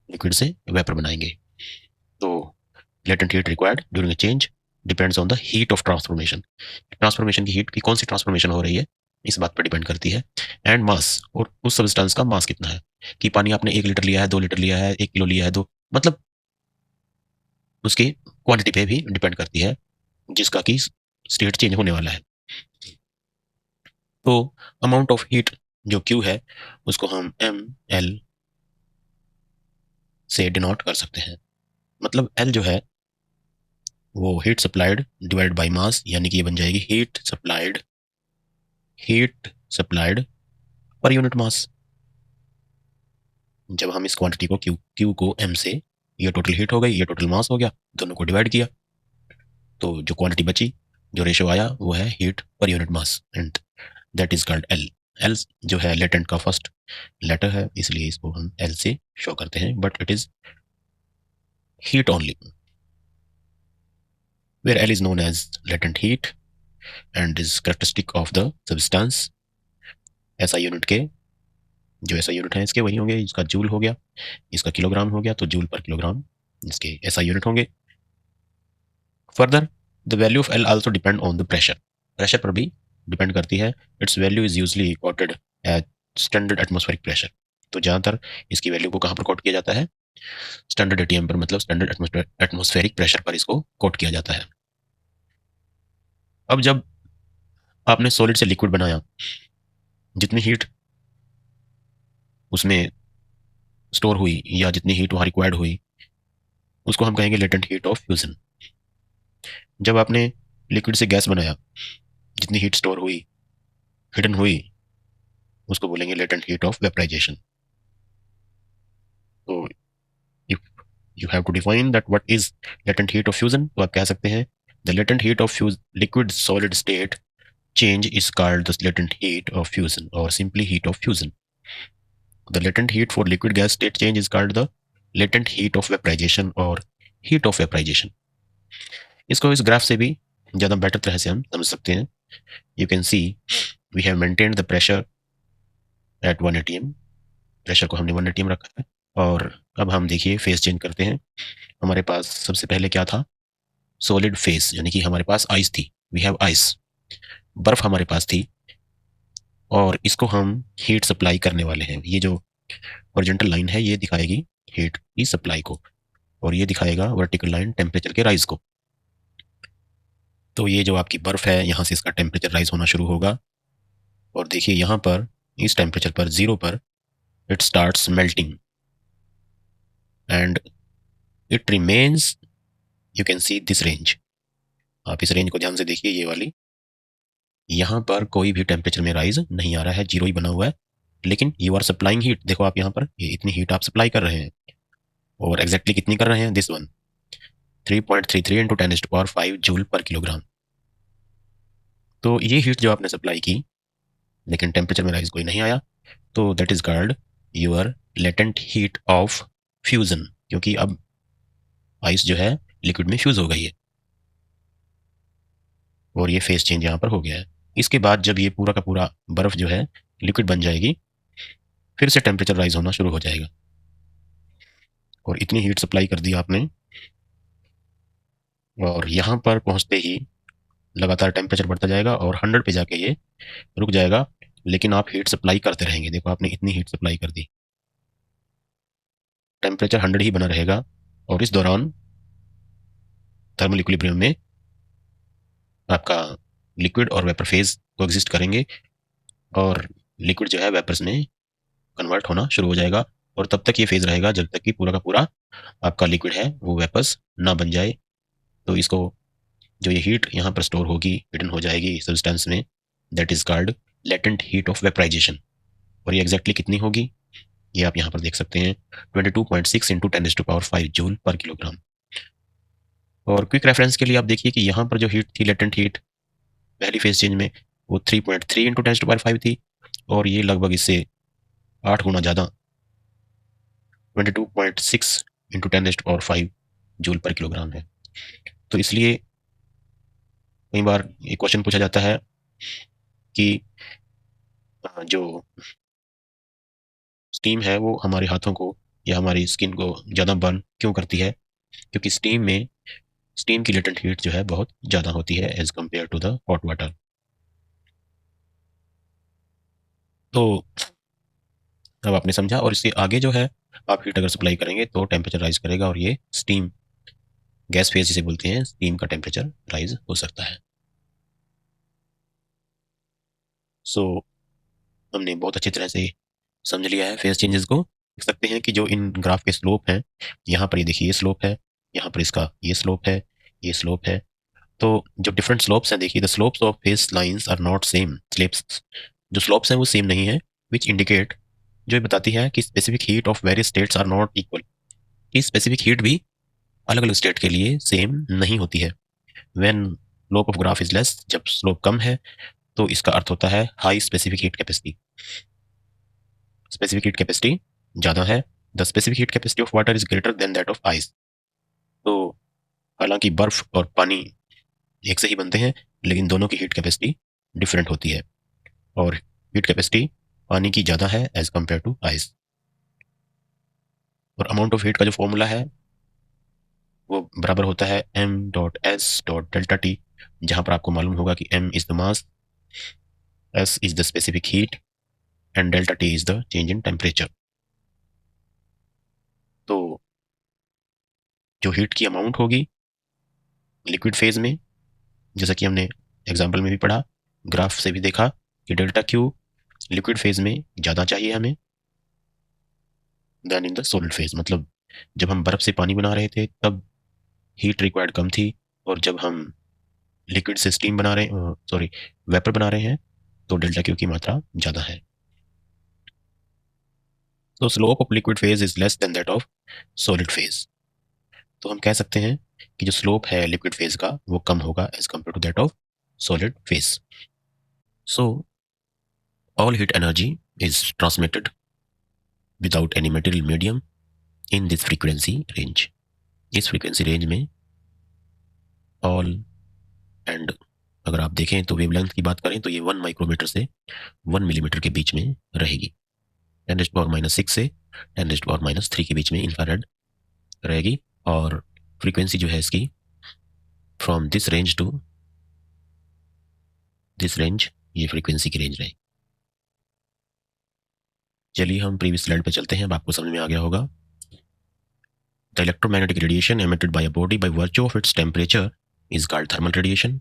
लिक्विड से वेपर बनाएंगे। तो latent heat required during a change depends on the heat of transformation. Transformation की हीट की कौन सी ट्रांसफॉर्मेशन हो रही है, इस बात पर डिपेंड करती है। एंड मास, और उस सब्सटेंस का मास कितना है, कि पानी आपने 1 लीटर लिया है, 2 लीटर लिया है, 1 किलो लिया है, दो मतलब उसकी क्वांटिटी पे भी डिपेंड करती है जिसका कि स्टेट चेंज होने वाला है। तो अमाउंट ऑफ हीट जो क्यू है उसको हम एम एल से डिनोट कर सकते हैं। मतलब एल जो है वो heat supplied divide by mass, यानी कि ये बन जाएगी heat supplied per unit mass. जब हम इस क्वांटिटी को क्यू को एम से, ये टोटल हीट हो गई, ये टोटल मास हो गया, दोनों को डिवाइड किया, तो जो क्वांटिटी बची, जो रेशियो आया, वो है heat per unit mass, and that is called L. L जो है लेटेंट का फर्स्ट लेटर है, इसलिए इसको हम एल से शो करते हैं, but it is heat only, where L is known as latent heat and is characteristic of the substance। ऐसा यूनिट के जो ऐसा यूनिट है इसके वही होंगे, इसका जूल हो गया, इसका किलोग्राम हो गया, तो जूल पर किलोग्राम इसके ऐसा यूनिट होंगे। Further the value of L also depend on the pressure. Pressure पर भी डिपेंड करती है। Its value is usually quoted at standard atmospheric pressure. तो ज़्यादातर इसकी वैल्यू को कहाँ पर कोट किया जाता है, स्टैंडर्ड एटीएम पर, मतलब स्टैंडर्ड एटमॉस्फेरिक प्रेशर पर इसको कोट किया जाता है। अब जब आपने सॉलिड से लिक्विड बनाया, जितनी हीट उसमें स्टोर हुई या जितनी हीट वहाँ रिक्वायर्ड हुई, उसको हम कहेंगे लेटेंट हीट ऑफ फ्यूजन। जब आपने लिक्विड से गैस बनाया, जितनी हीट स्टोर हुई, हिडन हुई, उसको बोलेंगे लेटेंट हीट ऑफ वेपराइजेशन। तो if you have to define that what is latent heat of fusion, तो आप कह सकते हैं the latent heat of liquid solid state change is called the latent heat of fusion or simply heat of fusion. The latent heat for liquid gas state change is called the latent heat of vaporization or heat of vaporization. इसको इस ग्राफ से भी ज़्यादा बेटर तरह से हम समझ सकते हैं। You can see we have maintained the pressure at 1 atm। प्रेशर को हमने 1 atm रखा है। और अब हम देखिए फेस चेंज करते हैं। हमारे पास सबसे पहले क्या था, सॉलिड फेस, यानी कि हमारे पास आइस थी, वी हैव आइस, बर्फ हमारे पास थी, और इसको हम हीट सप्लाई करने वाले हैं। ये जो हॉरिजॉन्टल लाइन है ये दिखाएगी हीट की सप्लाई को, और ये दिखाएगा वर्टिकल लाइन टेम्परेचर के राइज को। तो ये जो आपकी बर्फ है, यहाँ से इसका टेम्परेचर राइज होना शुरू होगा, और देखिए यहाँ पर इस टेम्परेचर पर 0 पर it starts melting and it remains, you can see this range. आप इस रेंज को ध्यान से देखिए, ये वाली, यहाँ पर कोई भी टेम्परेचर में राइज नहीं आ रहा है, 0 ही बना हुआ है, लेकिन यू आर सप्लाइंग हीट। देखो आप यहाँ पर ये इतनी हीट आप सप्लाई कर रहे हैं, और एग्जैक्टली कितनी कर रहे हैं, this one 3.33 into 10⁵ joule per kilogram. तो ये हीट जो आपने सप्लाई की, लेकिन टेम्परेचर में राइज कोई नहीं आया, तो that is called your latent heat of fusion, क्योंकि अब आइस जो है लिक्विड में फ्यूज हो गई है, और ये फेस चेंज यहाँ पर हो गया है। इसके बाद जब ये पूरा का पूरा बर्फ जो है लिक्विड बन जाएगी, फिर से टेम्परेचर राइज होना शुरू हो जाएगा, और इतनी हीट सप्लाई कर दी आपने, और यहाँ पर पहुँचते ही लगातार टेम्परेचर बढ़ता जाएगा और 100 पे जाके ये रुक जाएगा, लेकिन आप हीट सप्लाई करते रहेंगे। देखो आपने इतनी हीट सप्लाई कर दी, टेम्परेचर 100 ही बना रहेगा, और इस दौरान थर्मल इक्विलिब्रियम में आपका लिक्विड और वेपर फेज को एग्जिस्ट करेंगे, और लिक्विड जो है वेपर्स में कन्वर्ट होना शुरू हो जाएगा, और तब तक ये फेज रहेगा जब तक कि पूरा का पूरा आपका लिक्विड है वो वेपर्स ना बन जाए। तो इसको जो ये हीट यहाँ पर स्टोर होगी, हिडन हो जाएगी सब्सटेंस में, that is called latent heat of vaporisation. और ये एग्जैक्टली कितनी होगी ये आप यहाँ पर देख सकते हैं, 22.6 इंटू 10⁵ जूल पर किलोग्राम। और क्विक रेफरेंस के लिए आप देखिए कि यहाँ पर जो हीट थी, लेटेंट हीट पहली फेज चेंज में, वो 3.3 इंटू 10⁵ थी, और ये लगभग इससे 8 गुना ज़्यादा 22.6 इंटू 10⁵ जूल पर किलोग्राम है। तो इसलिए कई बार ये क्वेश्चन पूछा जाता है कि जो स्टीम है वो हमारे हाथों को या हमारी स्किन को ज़्यादा बर्न क्यों करती है, क्योंकि स्टीम की लेटेंट हीट जो है बहुत ज़्यादा होती है as compare to the hot water. तो अब आपने समझा, और इससे आगे जो है आप हीट अगर सप्लाई करेंगे तो टेम्परेचर राइज करेगा, और ये स्टीम गैस फेज जिसे बोलते हैं, स्टीम का टेम्परेचर राइज हो सकता है। सो हमने बहुत अच्छी तरह से समझ लिया है फेज चेंजेस को। देख सकते हैं कि जो इन ग्राफ के स्लोप हैं, यहाँ पर ये देखिए ये स्लोप है, यहाँ पर इसका ये स्लोप है, ये स्लोप है। तो जो डिफरेंट स्लोप्स हैं, देखिए the slopes of phase lines are not same slips, जो स्लोप्स हैं वो सेम नहीं है, विच इंडिकेट, जो ये बताती है कि specific heat of various states are not equal, कि स्पेसिफिक हीट भी अलग अलग स्टेट के लिए सेम नहीं होती है। When slope of graph is less, जब स्लोप कम है तो इसका अर्थ होता है high specific heat capacity, specific heat capacity ज़्यादा है। The specific heat capacity of water is greater than that of ice. तो हालांकि बर्फ और पानी एक से ही बनते हैं, लेकिन दोनों की हीट कैपेसिटी डिफरेंट होती है, और हीट कैपेसिटी पानी की ज़्यादा है एज कम्पेयर टू आइस। और अमाउंट ऑफ हीट का जो फॉर्मूला है वो बराबर होता है m.s.delta T, जहाँ पर आपको मालूम होगा कि m is the mass, s is the specific heat, and delta T is the change in temperature. तो जो हीट की अमाउंट होगी लिक्विड फेज में, जैसा कि हमने एग्जाम्पल में भी पढ़ा, ग्राफ से भी देखा कि डेल्टा Q लिक्विड फेज में ज़्यादा चाहिए हमें then in the solid phase. मतलब जब हम बर्फ से पानी बना रहे थे तब हीट रिक्वायर्ड कम थी, और जब हम लिक्विड से स्टीम बना रहे सॉरी वेपर बना रहे हैं तो डेल्टा Q की मात्रा ज़्यादा है। तो slope of liquid phase is less than that of solid phase. तो हम कह सकते हैं कि जो स्लोप है लिक्विड फेज का वो कम होगा as compare to that of solid phase. So all heat energy is transmitted without any material medium in this frequency range. इस फ्रीक्वेंसी रेंज में ऑल, एंड अगर आप देखें तो वेवलेंथ की बात करें तो ये 1 माइक्रोमीटर से 1 मिलीमीटर के बीच में रहेगी, 10⁻⁻6 से 10⁻⁻3 के बीच में इंफ्रारेड रहेगी। और फ्रीक्वेंसी जो है इसकी from this range to this range, ये फ्रीक्वेंसी की रेंज रहेगी। चलिए हम प्रीवियस स्लाइड पे चलते हैं, अब आपको समझ में आ गया होगा। The electromagnetic radiation emitted by a body by virtue of its temperature is called thermal radiation.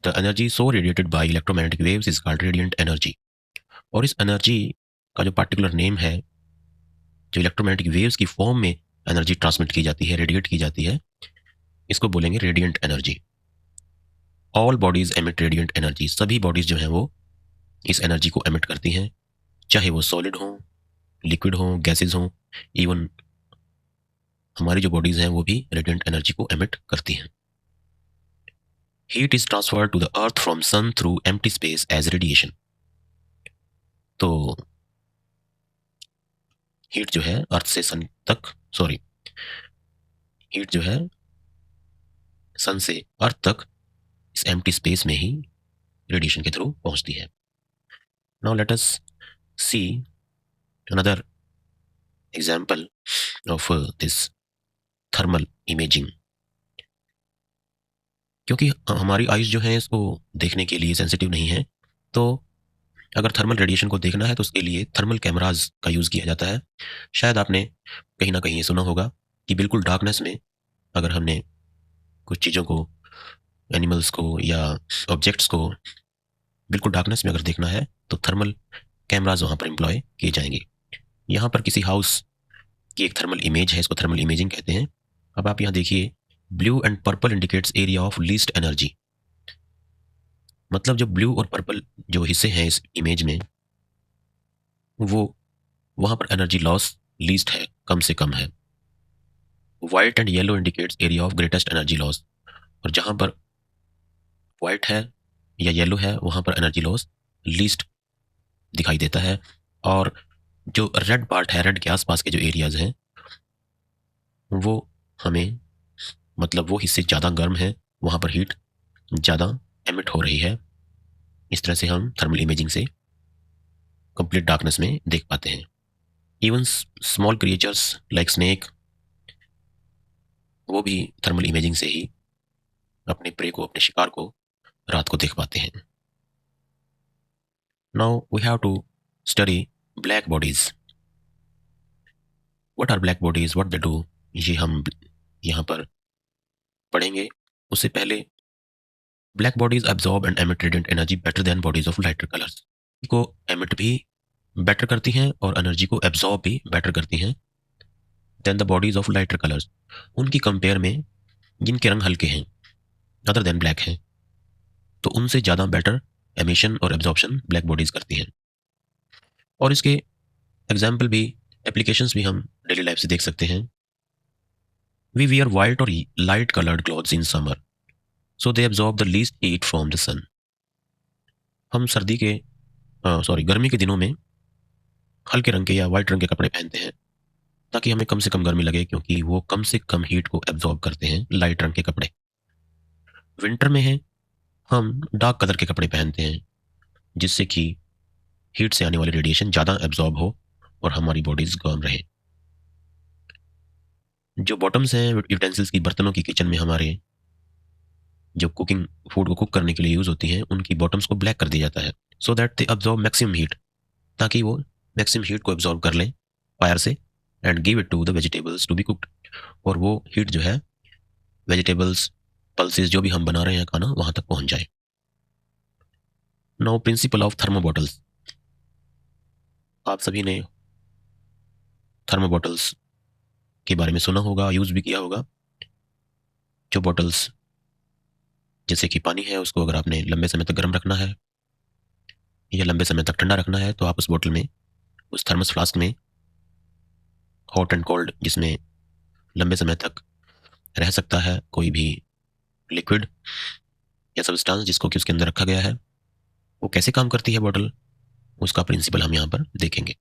The energy so radiated by electromagnetic waves is called radiant energy. और इस एनर्जी का जो पार्टिकुलर नेम है, जो इलेक्ट्रोमैग्नेटिक वेव्स की फॉर्म में एनर्जी ट्रांसमिट की जाती है, रेडिएट की जाती है, इसको बोलेंगे radiant energy. All bodies emit radiant energy, सभी बॉडीज जो हैं वो इस एनर्जी को एमिट करती हैं, चाहे वो सॉलिड हो, लिक्विड हो, गैसेज हो, इवन हमारी जो बॉडीज हैं वो भी रेडिएंट एनर्जी को एमिट करती हैं। Heat is transferred to the earth from sun through empty space as radiation. तो हीट जो है अर्थ से सन तक, सॉरी हीट जो है सन से अर्थ तक इस एम्प्टी स्पेस में ही रेडिएशन के थ्रू पहुंचती है। Now let us see another example of this thermal imaging. क्योंकि हमारी आइज जो है इसको देखने के लिए सेंसिटिव नहीं है, तो अगर थर्मल रेडिएशन को देखना है तो उसके लिए थर्मल कैमराज का यूज़ किया जाता है। शायद आपने कहीं ना कहीं ये सुना होगा कि बिल्कुल डार्कनेस में अगर हमने कुछ चीज़ों को, एनिमल्स को या ऑब्जेक्ट्स को बिल्कुल डार्कनेस में अगर देखना है तो थर्मल कैमराज वहाँ पर एम्प्लॉय किए जाएंगे। यहाँ पर किसी हाउस की एक थर्मल इमेज है, इसको थर्मल इमेजिंग कहते हैं। अब आप यहाँ देखिए, blue and purple indicates area of least energy. मतलब जो ब्लू और पर्पल जो हिस्से हैं इस इमेज में, वो वहाँ पर एनर्जी लॉस लीस्ट है, कम से कम है। White and yellow indicates area of greatest energy loss. और जहाँ पर व्हाइट है या येलो है वहाँ पर एनर्जी लॉस लीस्ट दिखाई देता है। और जो रेड पार्ट है, रेड के आसपास के जो एरियाज हैं, वो हमें, मतलब वो हिस्से ज़्यादा गर्म है, वहाँ पर हीट ज़्यादा एमिट हो रही है। इस तरह से हम थर्मल इमेजिंग से कंप्लीट डार्कनेस में देख पाते हैं। Even small creatures like snake, वो भी थर्मल इमेजिंग से ही अपने प्रे को, अपने शिकार को रात को देख पाते हैं। Now we have to study black bodies. What are black bodies, what they do, ये हम यहाँ पर पढ़ेंगे। उससे पहले, black bodies absorb and emit radiant energy better than bodies of lighter colours. को एमिट भी बेटर करती हैं और एनर्जी को एब्जॉर्ब भी बेटर करती हैं than the bodies of lighter colours, उनकी कंपेयर में जिनके रंग हल्के हैं, अदर देन ब्लैक हैं, तो उनसे ज़्यादा बेटर एमिशन और एब्जॉर्प्शन ब्लैक बॉडीज करती हैं। और इसके एग्जाम्पल भी, एप्लीकेशंस भी हम डेली लाइफ से देख सकते हैं। वी वियर वाइट और light coloured clothes in summer so they absorb the least heat from the sun. हम गर्मी के दिनों में हल्के रंग के या वाइट रंग के कपड़े पहनते हैं ताकि हमें कम से कम गर्मी लगे, क्योंकि वो कम से कम हीट को एब्जॉर्ब करते हैं, लाइट रंग के कपड़े। विंटर में है, हम डार्क कलर के कपड़े पहनते हैं जिससे कि हीट से आने वाली रेडिएशन ज़्यादा एब्जॉर्ब हो और हमारी बॉडीज गर्म रहे। जो बॉटम्स हैं यूटेंसिल्स की, बर्तनों की, किचन में हमारे जो कुकिंग फूड को कुक करने के लिए यूज़ होती हैं, उनकी बॉटम्स को ब्लैक कर दिया जाता है so that they absorb maximum heat, ताकि वो मैक्सिमम हीट को एब्जॉर्ब कर लें फायर से and give it to the vegetables to be cooked. और वो हीट जो है वेजिटेबल्स, पल्सेस, जो भी हम बना रहे हैं खाना, वहां तक पहुंच जाए। Now principle of thermo bottles. आप सभी ने थर्मो बॉटल्स के बारे में सुना होगा, यूज़ भी किया होगा। जो बॉटल्स, जैसे कि पानी है, उसको अगर आपने लंबे समय तक गर्म रखना है या लंबे समय तक ठंडा रखना है, तो आप उस बोतल में, उस थर्मस फ्लास्क में, हॉट एंड कोल्ड, जिसमें लंबे समय तक रह सकता है कोई भी लिक्विड या सब्सटेंस जिसको कि उसके अंदर रखा गया है, वो कैसे काम करती है बॉटल, उसका प्रिंसिपल हम यहाँ पर देखेंगे।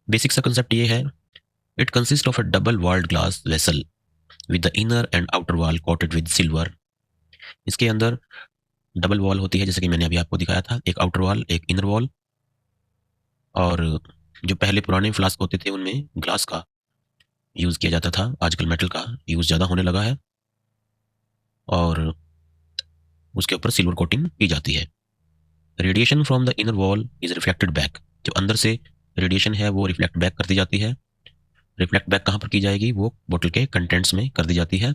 बेसिक सा कंसेप्ट ये है, it consist of a double walled glass vessel with the inner and outer wall coated with silver. इसके अंदर डबल वॉल होती है, जैसे कि मैंने अभी आपको दिखाया था, एक आउटर वॉल, एक इनर वॉल। और जो पहले पुराने फ्लास्क होते थे उनमें ग्लास का यूज़ किया जाता था, आजकल मेटल का यूज़ ज़्यादा होने लगा है और उसके ऊपर सिल्वर कोटिंग की जाती है। Radiation from the inner wall is reflected back. जो अंदर से रेडिएशन है वो रिफ्लेक्ट बैक कर दी जाती है। रिफ्लेक्ट बैक कहाँ पर की जाएगी, वो बोतल के कंटेंट्स में कर दी जाती है।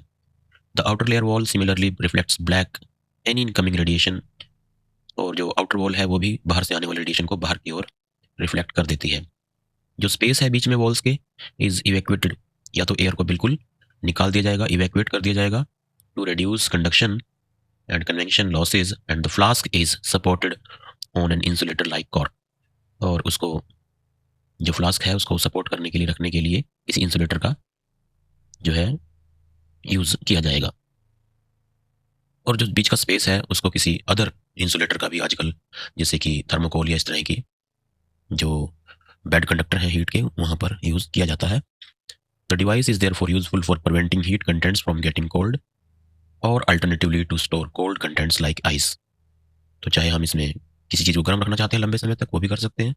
The outer layer wall similarly reflects black any incoming radiation. और जो आउटर वॉल है वो भी बाहर से आने वाले रेडिएशन को बाहर की ओर रिफ्लेक्ट कर देती है। जो स्पेस है बीच में वॉल्स के इज इवैक्यूएटेड, या तो एयर को बिल्कुल निकाल दिया जाएगा, इवैक्यूएट कर दिया जाएगा to reduce conduction and convection losses, and the flask is supported on an insulator like cork. और उसको, जो फ्लास्क है उसको सपोर्ट करने के लिए, रखने के लिए इस इंसुलेटर का जो है यूज किया जाएगा। और जो बीच का स्पेस है उसको किसी अदर इंसुलेटर का भी आजकल, जैसे कि थर्मोकोल या इस तरह की जो बैड कंडक्टर है हीट के, वहां पर यूज किया जाता है। The device is therefore useful for preventing heat contents from getting cold और alternatively to store cold contents like ice. तो चाहे हम इसमें किसी चीज़ को गर्म रखना चाहते हैं लंबे समय तक, वो भी कर सकते हैं,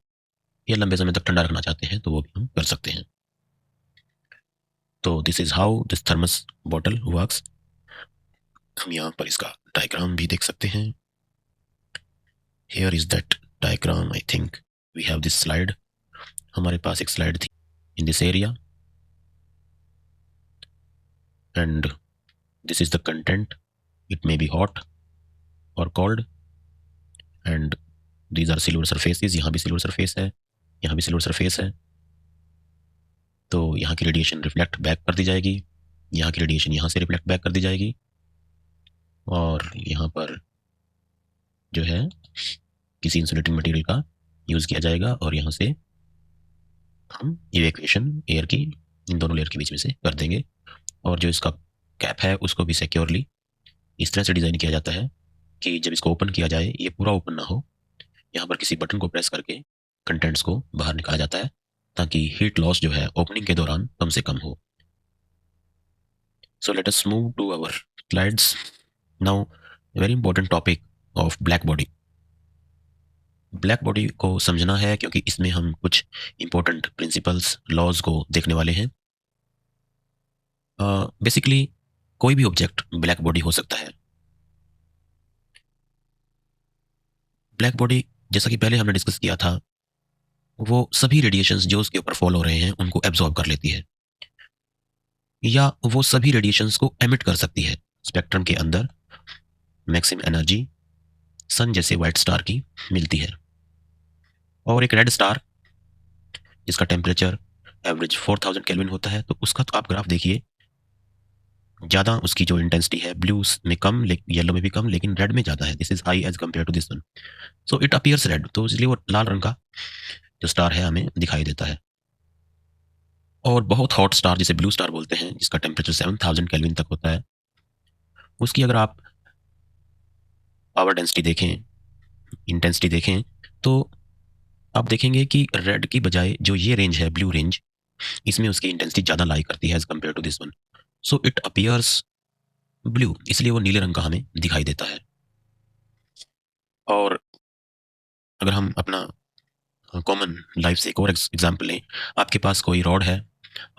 या लंबे समय तक ठंडा रखना चाहते हैं तो वो भी हम कर सकते हैं। तो this is how this thermos bottle works. हम यहाँ पर इसका डायग्राम भी देख सकते हैं। Here is that diagram, I think we have this slide. हमारे पास एक स्लाइड थी in this area and this is the content. It may be hot और cold. And these are silver surfaces. यहाँ भी सिल्वर सरफेस है, यहाँ भी सिल्वर सरफेस है। तो यहाँ की रेडिएशन रिफ्लेक्ट बैक कर दी जाएगी, यहाँ की रेडिएशन यहाँ से रिफ्लेक्ट बैक कर दी जाएगी, और यहाँ पर जो है किसी इंसुलेटिंग मटेरियल का यूज़ किया जाएगा, और यहाँ से हम इवैक्यूएशन एयर की इन दोनों लेयर के बीच में से कर देंगे। और जो इसका कैप है उसको भी सिक्योरली इस तरह से डिज़ाइन किया जाता है कि जब इसको ओपन किया जाए ये पूरा ओपन ना हो, यहाँ पर किसी बटन को प्रेस करके कंटेंट्स को बाहर निकाला जाता है ताकि हीट लॉस जो है ओपनिंग के दौरान कम से कम हो। So let us move to our slides now. Very important topic of black body. Black body को समझना है क्योंकि इसमें हम कुछ इंपॉर्टेंट प्रिंसिपल्स लॉज को देखने वाले हैं। बेसिकली कोई भी ऑब्जेक्ट ब्लैक बॉडी हो सकता है। ब्लैक बॉडी जैसा कि पहले हमने डिस्कस किया था, वो सभी रेडिएशंस जो उसके ऊपर फॉल हो रहे हैं उनको एब्जॉर्ब कर लेती है, या वो सभी रेडिएशंस को एमिट कर सकती है। स्पेक्ट्रम के अंदर मैक्सिमम एनर्जी सन जैसे वाइट स्टार की मिलती है। और एक रेड स्टार जिसका टेम्परेचर एवरेज 4000 केल्विन होता है, तो उसका तो आप ग्राफ देखिए, ज़्यादा उसकी जो इंटेंसिटी है ब्लू में कम, येलो में भी कम, लेकिन रेड में ज़्यादा है। This is high as compare to this one, so it appears red. तो इसलिए वो लाल रंग का जो स्टार है हमें दिखाई देता है। और बहुत हॉट स्टार जिसे ब्लू स्टार बोलते हैं, जिसका टेम्परेचर 7000 केल्विन तक होता है, उसकी अगर आप पावर डेंसिटी देखें, इंटेंसिटी देखें, तो आप देखेंगे कि रेड की बजाय जो ये रेंज है ब्लू रेंज, इसमें उसकी इंटेंसिटी ज़्यादा लाई करती है as compare to this one. So it appears blue, इसलिए वो नीले रंग का हमें दिखाई देता है। और अगर हम अपना कॉमन लाइफ से एक और एग्जाम्पल लें, आपके पास कोई रॉड है,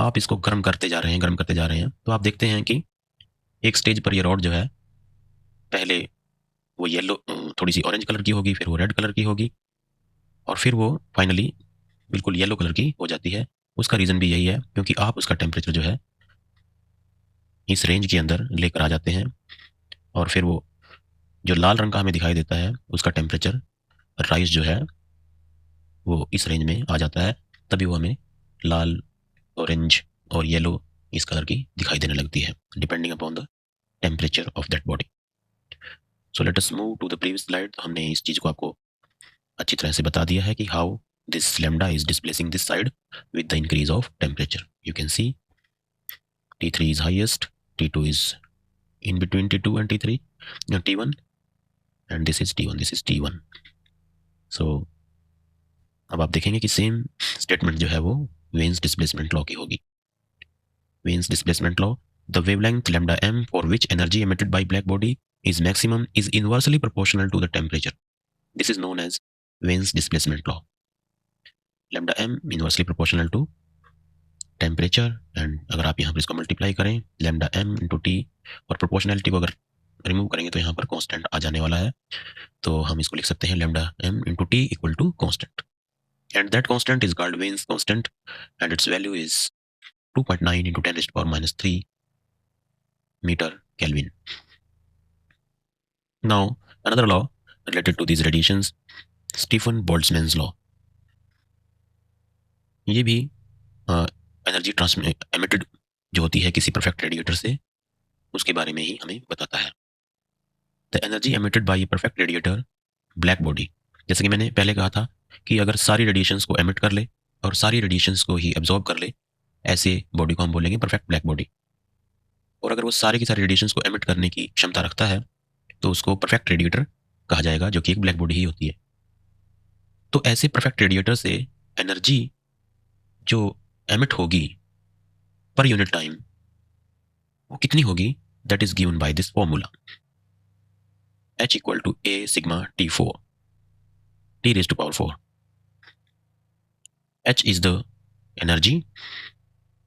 आप इसको गर्म करते जा रहे हैं, गर्म करते जा रहे हैं, तो आप देखते हैं कि एक स्टेज पर ये रॉड जो है पहले वो येलो, थोड़ी सी ऑरेंज कलर की होगी, फिर वो रेड कलर की होगी, और फिर वो फाइनली बिल्कुल येलो कलर की हो जाती है। उसका रीज़न भी यही है क्योंकि आप उसका टेम्परेचर जो है इस रेंज के अंदर लेकर आ जाते हैं, और फिर वो जो लाल रंग का हमें दिखाई देता है उसका टेम्परेचर राइज जो है वो इस रेंज में आ जाता है, तभी वो हमें लाल, ऑरेंज और येलो इस कलर की दिखाई देने लगती है, depending upon the temperature of that body. So let us move to the previous slide. तो हमने इस चीज़ को आपको अच्छी तरह से बता दिया है कि how this lambda is displacing this side with the increase of temperature. You can C T3 is highest, T2 is in between T2 and T3, T1, and this is T1, this is T1. So अब आप देखेंगे कि सेम स्टेटमेंट जो है वो वेन्स डिस्प्लेसमेंट लॉ की होगी। Veins displacement law, the wavelength lambda m for which energy emitted by black body is maximum is inversely proportional to the temperature. This is known as Wien's displacement law. Lambda m inversely proportional to temperature, and अगर आप यहाँ पर इसको मल्टीप्लाई करें lambda m इंटू टी, और प्रोपोर्शनलिटी को अगर रिमूव करेंगे तो यहाँ पर कांस्टेंट आ जाने वाला है, तो हम इसको लिख सकते हैं lambda m into T equal to constant, and that constant is called Wien's constant, and its value is 2.9 into 10 raised to power minus 3 meter Kelvin. Now, another law related to these radiations, Stephen Boltzmann's law. ये भी एनर्जी एमिटेड जो होती है किसी परफेक्ट रेडिएटर से, उसके बारे में ही हमें बताता है। The energy emitted by a perfect radiator black body, जैसे कि मैंने पहले कहा था कि अगर सारी रेडिएशंस को एमिट कर ले और सारी रेडिएशंस को ही एब्जॉर्ब कर ले, ऐसे बॉडी को हम बोलेंगे परफेक्ट ब्लैक बॉडी। और अगर वो सारे की सारी रेडिएशंस को एमिट करने की क्षमता रखता है तो उसको परफेक्ट रेडिएटर कहा जाएगा, जो कि एक ब्लैक बॉडी ही होती है। तो ऐसे परफेक्ट रेडिएटर से एनर्जी जो एमिट होगी पर यूनिट टाइम वो कितनी होगी, that is given by this formula, H equal to A sigma T4, T raised to power 4. H is the energy,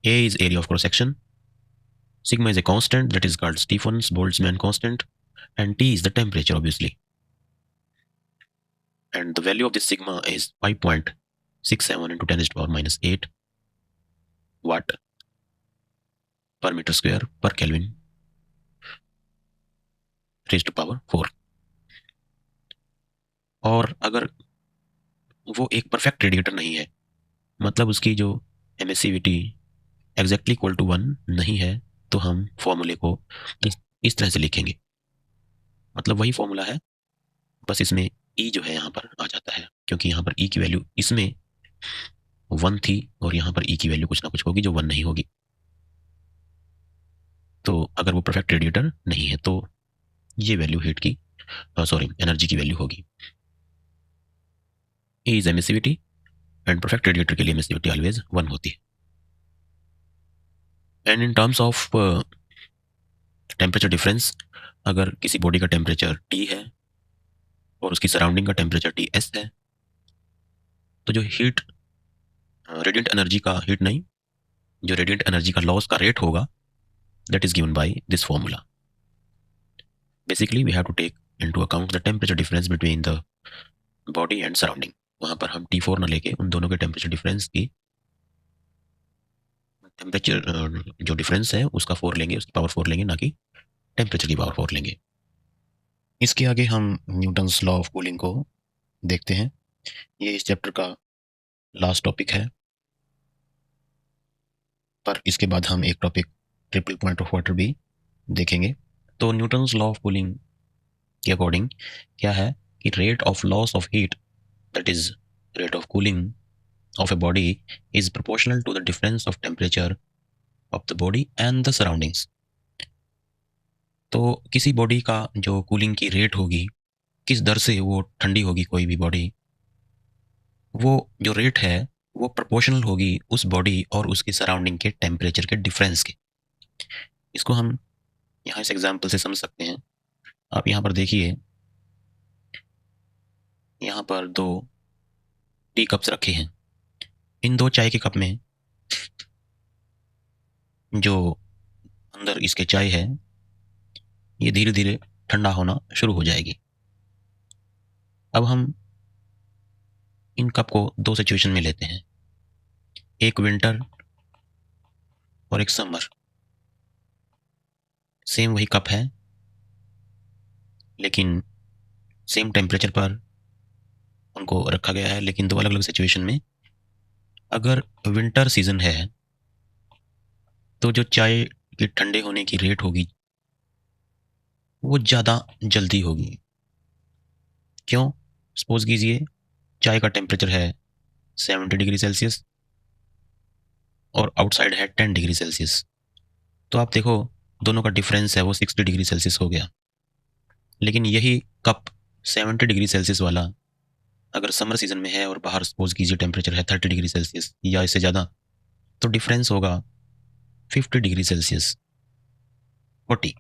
A is area of cross section, sigma is a constant that is called Stephen's Boltzmann constant, and T is the temperature obviously. And the value of this sigma is 5.67 into 10 raised to power minus 8 watt per meter square per Kelvin raised to power 4. और अगर वो एक परफेक्ट रेडिएटर नहीं है, मतलब उसकी जो एमिसिविटी एग्जैक्टली इक्वल टू 1 नहीं है, तो हम फॉर्मूले को इस तरह से लिखेंगे। मतलब वही फॉर्मूला है, बस इसमें ई जो है यहाँ पर आ जाता है, क्योंकि यहाँ पर ई की वैल्यू इसमें 1 थी और यहाँ पर ई की वैल्यू कुछ ना कुछ होगी जो 1 नहीं होगी। तो अगर वो परफेक्ट रेडिएटर नहीं है तो ये वैल्यू हीट की सॉरी एनर्जी की वैल्यू होगी। E is emissivity and perfect radiator के लिए एमिसिविटी ऑलवेज 1 होती है। And in terms of temperature difference, अगर किसी बॉडी का टेम्परेचर टी है और उसकी सराउंडिंग का टेम्परेचर टी एस है, तो जो हीट रेडिएंट एनर्जी का हीट नहीं, जो रेडिएंट एनर्जी का लॉस का रेट होगा, that is given by this formula. Basically, we have to take into account the temperature difference between the body and surrounding. वहाँ पर हम T4 ना लेके उन दोनों के टेम्परेचर डिफरेंस की टेम्परेचर जो डिफरेंस है उसका 4 लेंगे, उसकी पावर 4 लेंगे, ना कि टेम्परेचर की पावर 4 लेंगे। इसके आगे हम न्यूटन्स लॉ ऑफ कूलिंग को देखते हैं। ये इस चैप्टर का लास्ट टॉपिक है, पर इसके बाद हम एक topic triple point of water भी देखेंगे। तो न्यूटन्स लॉ ऑफ कूलिंग के अकॉर्डिंग क्या है कि rate of loss of heat, that is rate of cooling of a body, is proportional to the difference of temperature of the body and the surroundings. तो किसी बॉडी का जो कूलिंग की रेट होगी, किस दर से वो ठंडी होगी कोई भी बॉडी, वो जो रेट है वो प्रोपोर्शनल होगी उस बॉडी और उसके सराउंडिंग के टेम्परेचर के डिफरेंस के। इसको हम यहाँ इस एग्जाम्पल से समझ सकते हैं। आप यहाँ पर देखिए, यहाँ पर 2 टी कप्स रखे हैं। इन 2 चाय के कप में जो अंदर इसके चाय है, ये धीरे धीरे ठंडा होना शुरू हो जाएगी। अब हम इन कप को 2 सिचुएशन में लेते हैं, एक विंटर और एक समर। सेम वही कप है, लेकिन सेम टेम्परेचर पर उनको रखा गया है, लेकिन 2 अलग अलग सिचुएशन में। अगर विंटर सीजन है तो जो चाय के ठंडे होने की रेट होगी वो ज़्यादा जल्दी होगी। क्यों? सपोज कीजिए चाय का टेम्परेचर है 70 डिग्री सेल्सियस और आउटसाइड है 10 डिग्री सेल्सियस, तो आप देखो दोनों का डिफरेंस है वो 60 डिग्री सेल्सियस हो गया। लेकिन यही कप 70 डिग्री सेल्सियस वाला अगर समर सीजन में है और बाहर सपोज कीजिए टेम्परेचर है 30 डिग्री सेल्सियस या इससे ज़्यादा, तो डिफरेंस होगा 50 डिग्री सेल्सियस, 40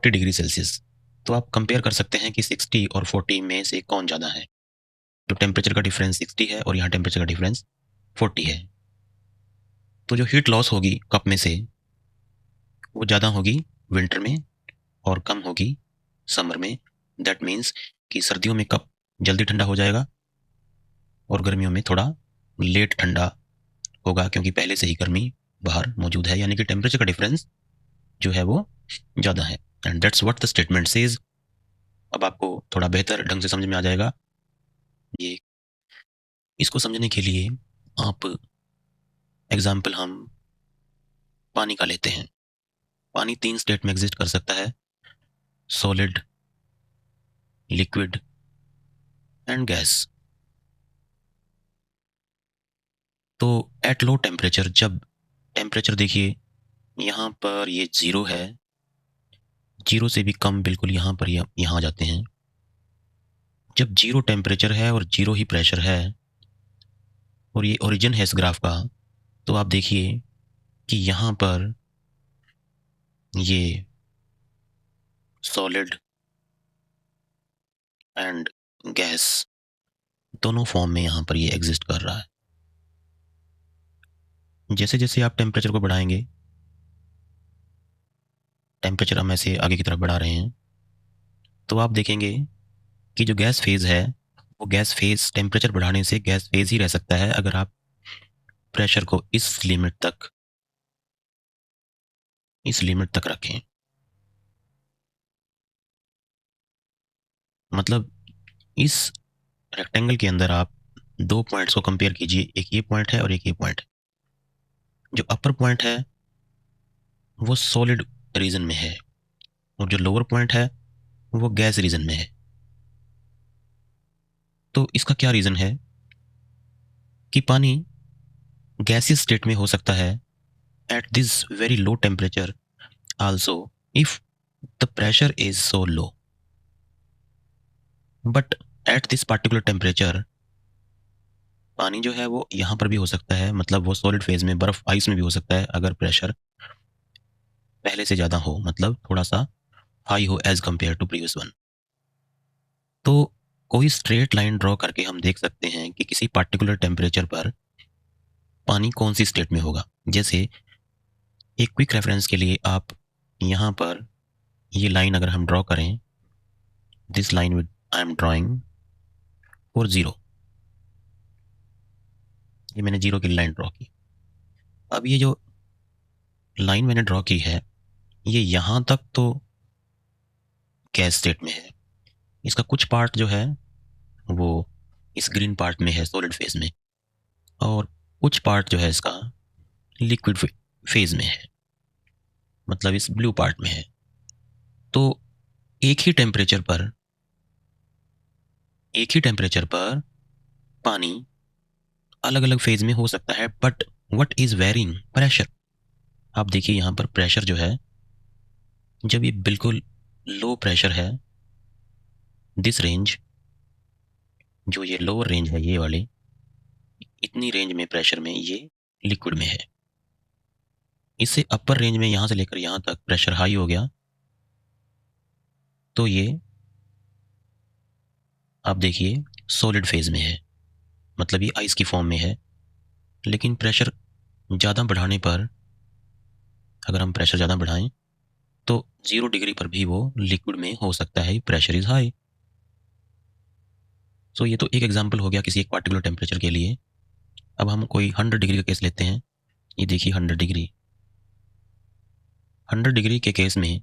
डिग्री सेल्सियस। तो आप कंपेयर कर सकते हैं कि 60 और 40 में से कौन ज़्यादा है। तो टेम्परेचर का डिफरेंस 60 है और यहाँ टेम्परेचर का डिफरेंस 40 है। तो जो हीट लॉस होगी कप में से वो ज़्यादा होगी विंटर में और कम होगी समर में। दैट मीन्स कि सर्दियों में कप जल्दी ठंडा हो जाएगा और गर्मियों में थोड़ा लेट ठंडा होगा, क्योंकि पहले से ही गर्मी बाहर मौजूद है, यानी कि टेम्परेचर का डिफरेंस जो है वो ज़्यादा है। And that's what the statement says. अब आपको थोड़ा बेहतर ढंग से समझ में आ जाएगा ये। इसको समझने के लिए आप एग्जाम्पल हम पानी का लेते हैं। पानी 3 स्टेट में एग्जिस्ट कर सकता है, सॉलिड, लिक्विड एंड गैस। तो एट लो टेम्परेचर, जब टेम्परेचर देखिए यहाँ पर ये 0 है, 0 से भी कम बिल्कुल यहाँ पर यहाँ आ जाते हैं। जब 0 टेम्परेचर है और 0 ही प्रेशर है और ये ओरिजिन है इस ग्राफ का, तो आप देखिए कि यहाँ पर ये सॉलिड एंड गैस दोनों फॉर्म में यहाँ पर ये एग्जिस्ट कर रहा है। जैसे जैसे आप टेम्परेचर को बढ़ाएंगे, टेम्परेचर हम ऐसे आगे की तरफ बढ़ा रहे हैं, तो आप देखेंगे कि जो गैस फेज है वो गैस फेज टेम्परेचर बढ़ाने से गैस फेज ही रह सकता है अगर आप प्रेशर को इस लिमिट तक रखें। मतलब इस रेक्टेंगल के अंदर आप दो पॉइंट्स को कंपेयर कीजिए, एक ये पॉइंट है और एक ये पॉइंट है। जो अपर पॉइंट है वो सॉलिड रीजन में है और जो लोअर पॉइंट है वो गैस रीजन में है। तो इसका क्या रीजन है कि पानी गैसियस स्टेट में हो सकता है at this very low temperature also if the pressure is so low, but at this particular temperature पानी जो है वो यहाँ पर भी हो सकता है, मतलब वो सॉलिड फेज में बर्फ आइस में भी हो सकता है अगर प्रेशर पहले से ज़्यादा हो, मतलब थोड़ा सा हाई हो as compare to previous one. तो कोई स्ट्रेट लाइन ड्रॉ करके हम देख सकते हैं कि किसी पार्टिकुलर टेम्परेचर पर पानी कौन सी स्टेट में होगा। जैसे एक क्विक रेफरेंस के लिए आप यहाँ पर ये लाइन अगर हम ड्रॉ करें, this line with I am drawing for zero, ये मैंने जीरो की लाइन ड्रॉ की। अब ये जो लाइन मैंने ड्रॉ की है ये यहाँ तक तो गैस स्टेट में है, इसका कुछ पार्ट जो है वो इस ग्रीन पार्ट में है सॉलिड फेज में, और कुछ पार्ट जो है इसका लिक्विड फेज में है, मतलब इस ब्लू पार्ट में है। तो एक ही टेम्परेचर पर पानी अलग अलग फेज में हो सकता है, but what is varying pressure. आप देखिए यहाँ पर प्रेशर जो है, जब ये बिल्कुल लो प्रेशर है, दिस रेंज, जो ये लोअर रेंज है ये वाली, इतनी रेंज में प्रेशर में ये लिक्विड में है। इससे अपर रेंज में यहाँ से लेकर यहाँ तक प्रेशर हाई हो गया तो ये आप देखिए सॉलिड फेज में है, मतलब ये आइस की फॉर्म में है। लेकिन प्रेशर ज़्यादा बढ़ाने पर, अगर हम प्रेशर ज़्यादा बढ़ाएं तो 0 डिग्री पर भी वो लिक्विड में हो सकता है, प्रेशर इज हाई। सो ये तो एक एग्जांपल हो गया किसी एक पार्टिकुलर टेम्परेचर के लिए। अब हम कोई 100 डिग्री का केस लेते हैं। ये देखिए 100 डिग्री के केस में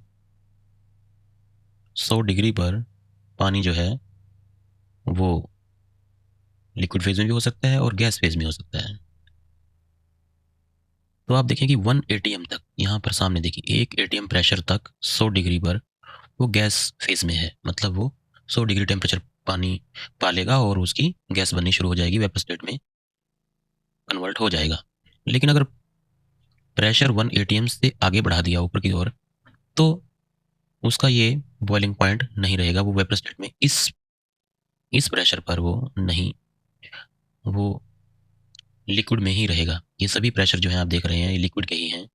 100 डिग्री पर पानी जो है वो लिक्विड फेज में भी हो सकता है और गैस फेज में हो सकता है। तो आप देखें कि 1 एटीएम तक, यहाँ पर सामने देखिए 1 एटीएम प्रेशर तक 100 डिग्री पर वो गैस फेज में है, मतलब वो 100 डिग्री टेम्परेचर पानी पालेगा और उसकी गैस बननी शुरू हो जाएगी, वेपर स्टेट में कन्वर्ट हो जाएगा। लेकिन अगर प्रेशर 1 एटीएम से आगे बढ़ा दिया ऊपर की ओर तो उसका ये बॉइलिंग पॉइंट नहीं रहेगा, वो वेपर स्टेट में इस प्रेशर पर वो नहीं, वो लिक्विड में ही रहेगा। ये सभी प्रेशर जो है आप देख रहे हैं ये लिक्विड के ही हैं,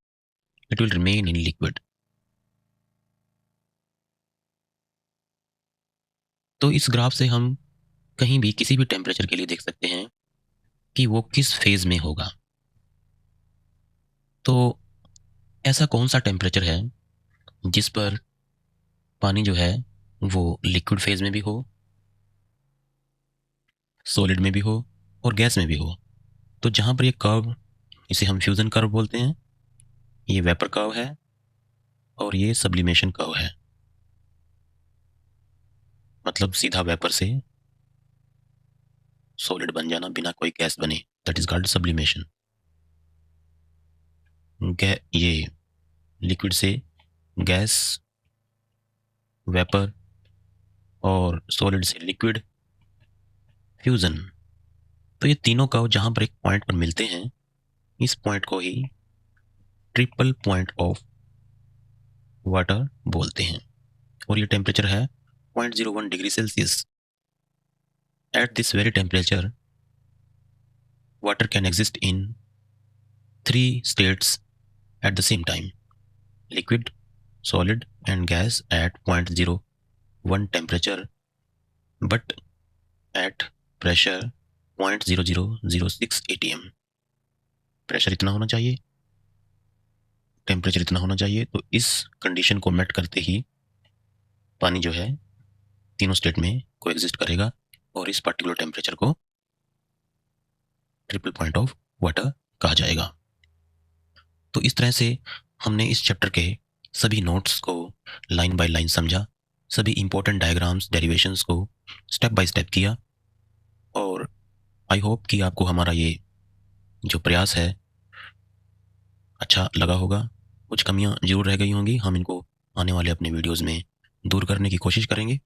it will remain in liquid. तो इस ग्राफ से हम कहीं भी किसी भी टेम्परेचर के लिए देख सकते हैं कि वो किस फेज में होगा। तो ऐसा कौन सा टेम्परेचर है जिस पर पानी जो है वो लिक्विड फेज में भी हो, सॉलिड में भी हो और गैस में भी हो। तो जहाँ पर ये कर्व, इसे हम फ्यूजन कर्व बोलते हैं, ये वेपर कर्व है और ये सब्लिमेशन कर्व है, मतलब सीधा वेपर से सॉलिड बन जाना बिना कोई गैस बने, दैट इज कॉल्ड सब्लिमेशन। ये लिक्विड से गैस, वेपर और सॉलिड से लिक्विड, फ्यूजन। तो ये तीनों कर्व जहां पर एक पॉइंट पर मिलते हैं, इस पॉइंट को ही ट्रिपल पॉइंट ऑफ वाटर बोलते हैं। और ये टेम्परेचर है 0.01 degree Celsius. At this very temperature water can exist in 3 states at the same time: liquid, solid and gas at 0.01 temperature, but at pressure 0.0006 atm। Pressure इतना होना चाहिए, टेम्परेचर इतना होना चाहिए। तो इस कंडीशन को मेट करते ही पानी जो है तीनों स्टेट में को एग्जिस्ट करेगा और इस पर्टिकुलर टेम्परेचर को ट्रिपल पॉइंट ऑफ वाटर कहा जाएगा। तो इस तरह से हमने इस चैप्टर के सभी नोट्स को लाइन बाय लाइन समझा, सभी इंपॉर्टेंट डायग्राम्स, डेरिवेशंस को स्टेप बाय स्टेप किया, और आई होप कि आपको हमारा ये जो प्रयास है अच्छा लगा होगा। कुछ कमियां जरूर रह गई होंगी, हम इनको आने वाले अपने वीडियोस में दूर करने की कोशिश करेंगे।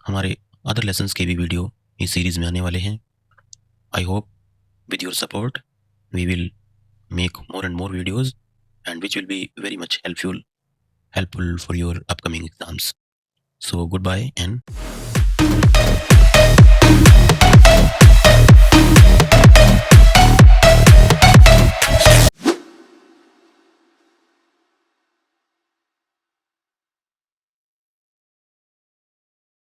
हमारे अदर लेसन्स के भी वीडियो इस सीरीज में आने वाले हैं। I hope with your support we will make more and more videos, and which will be very much helpful for your upcoming exams. So goodbye and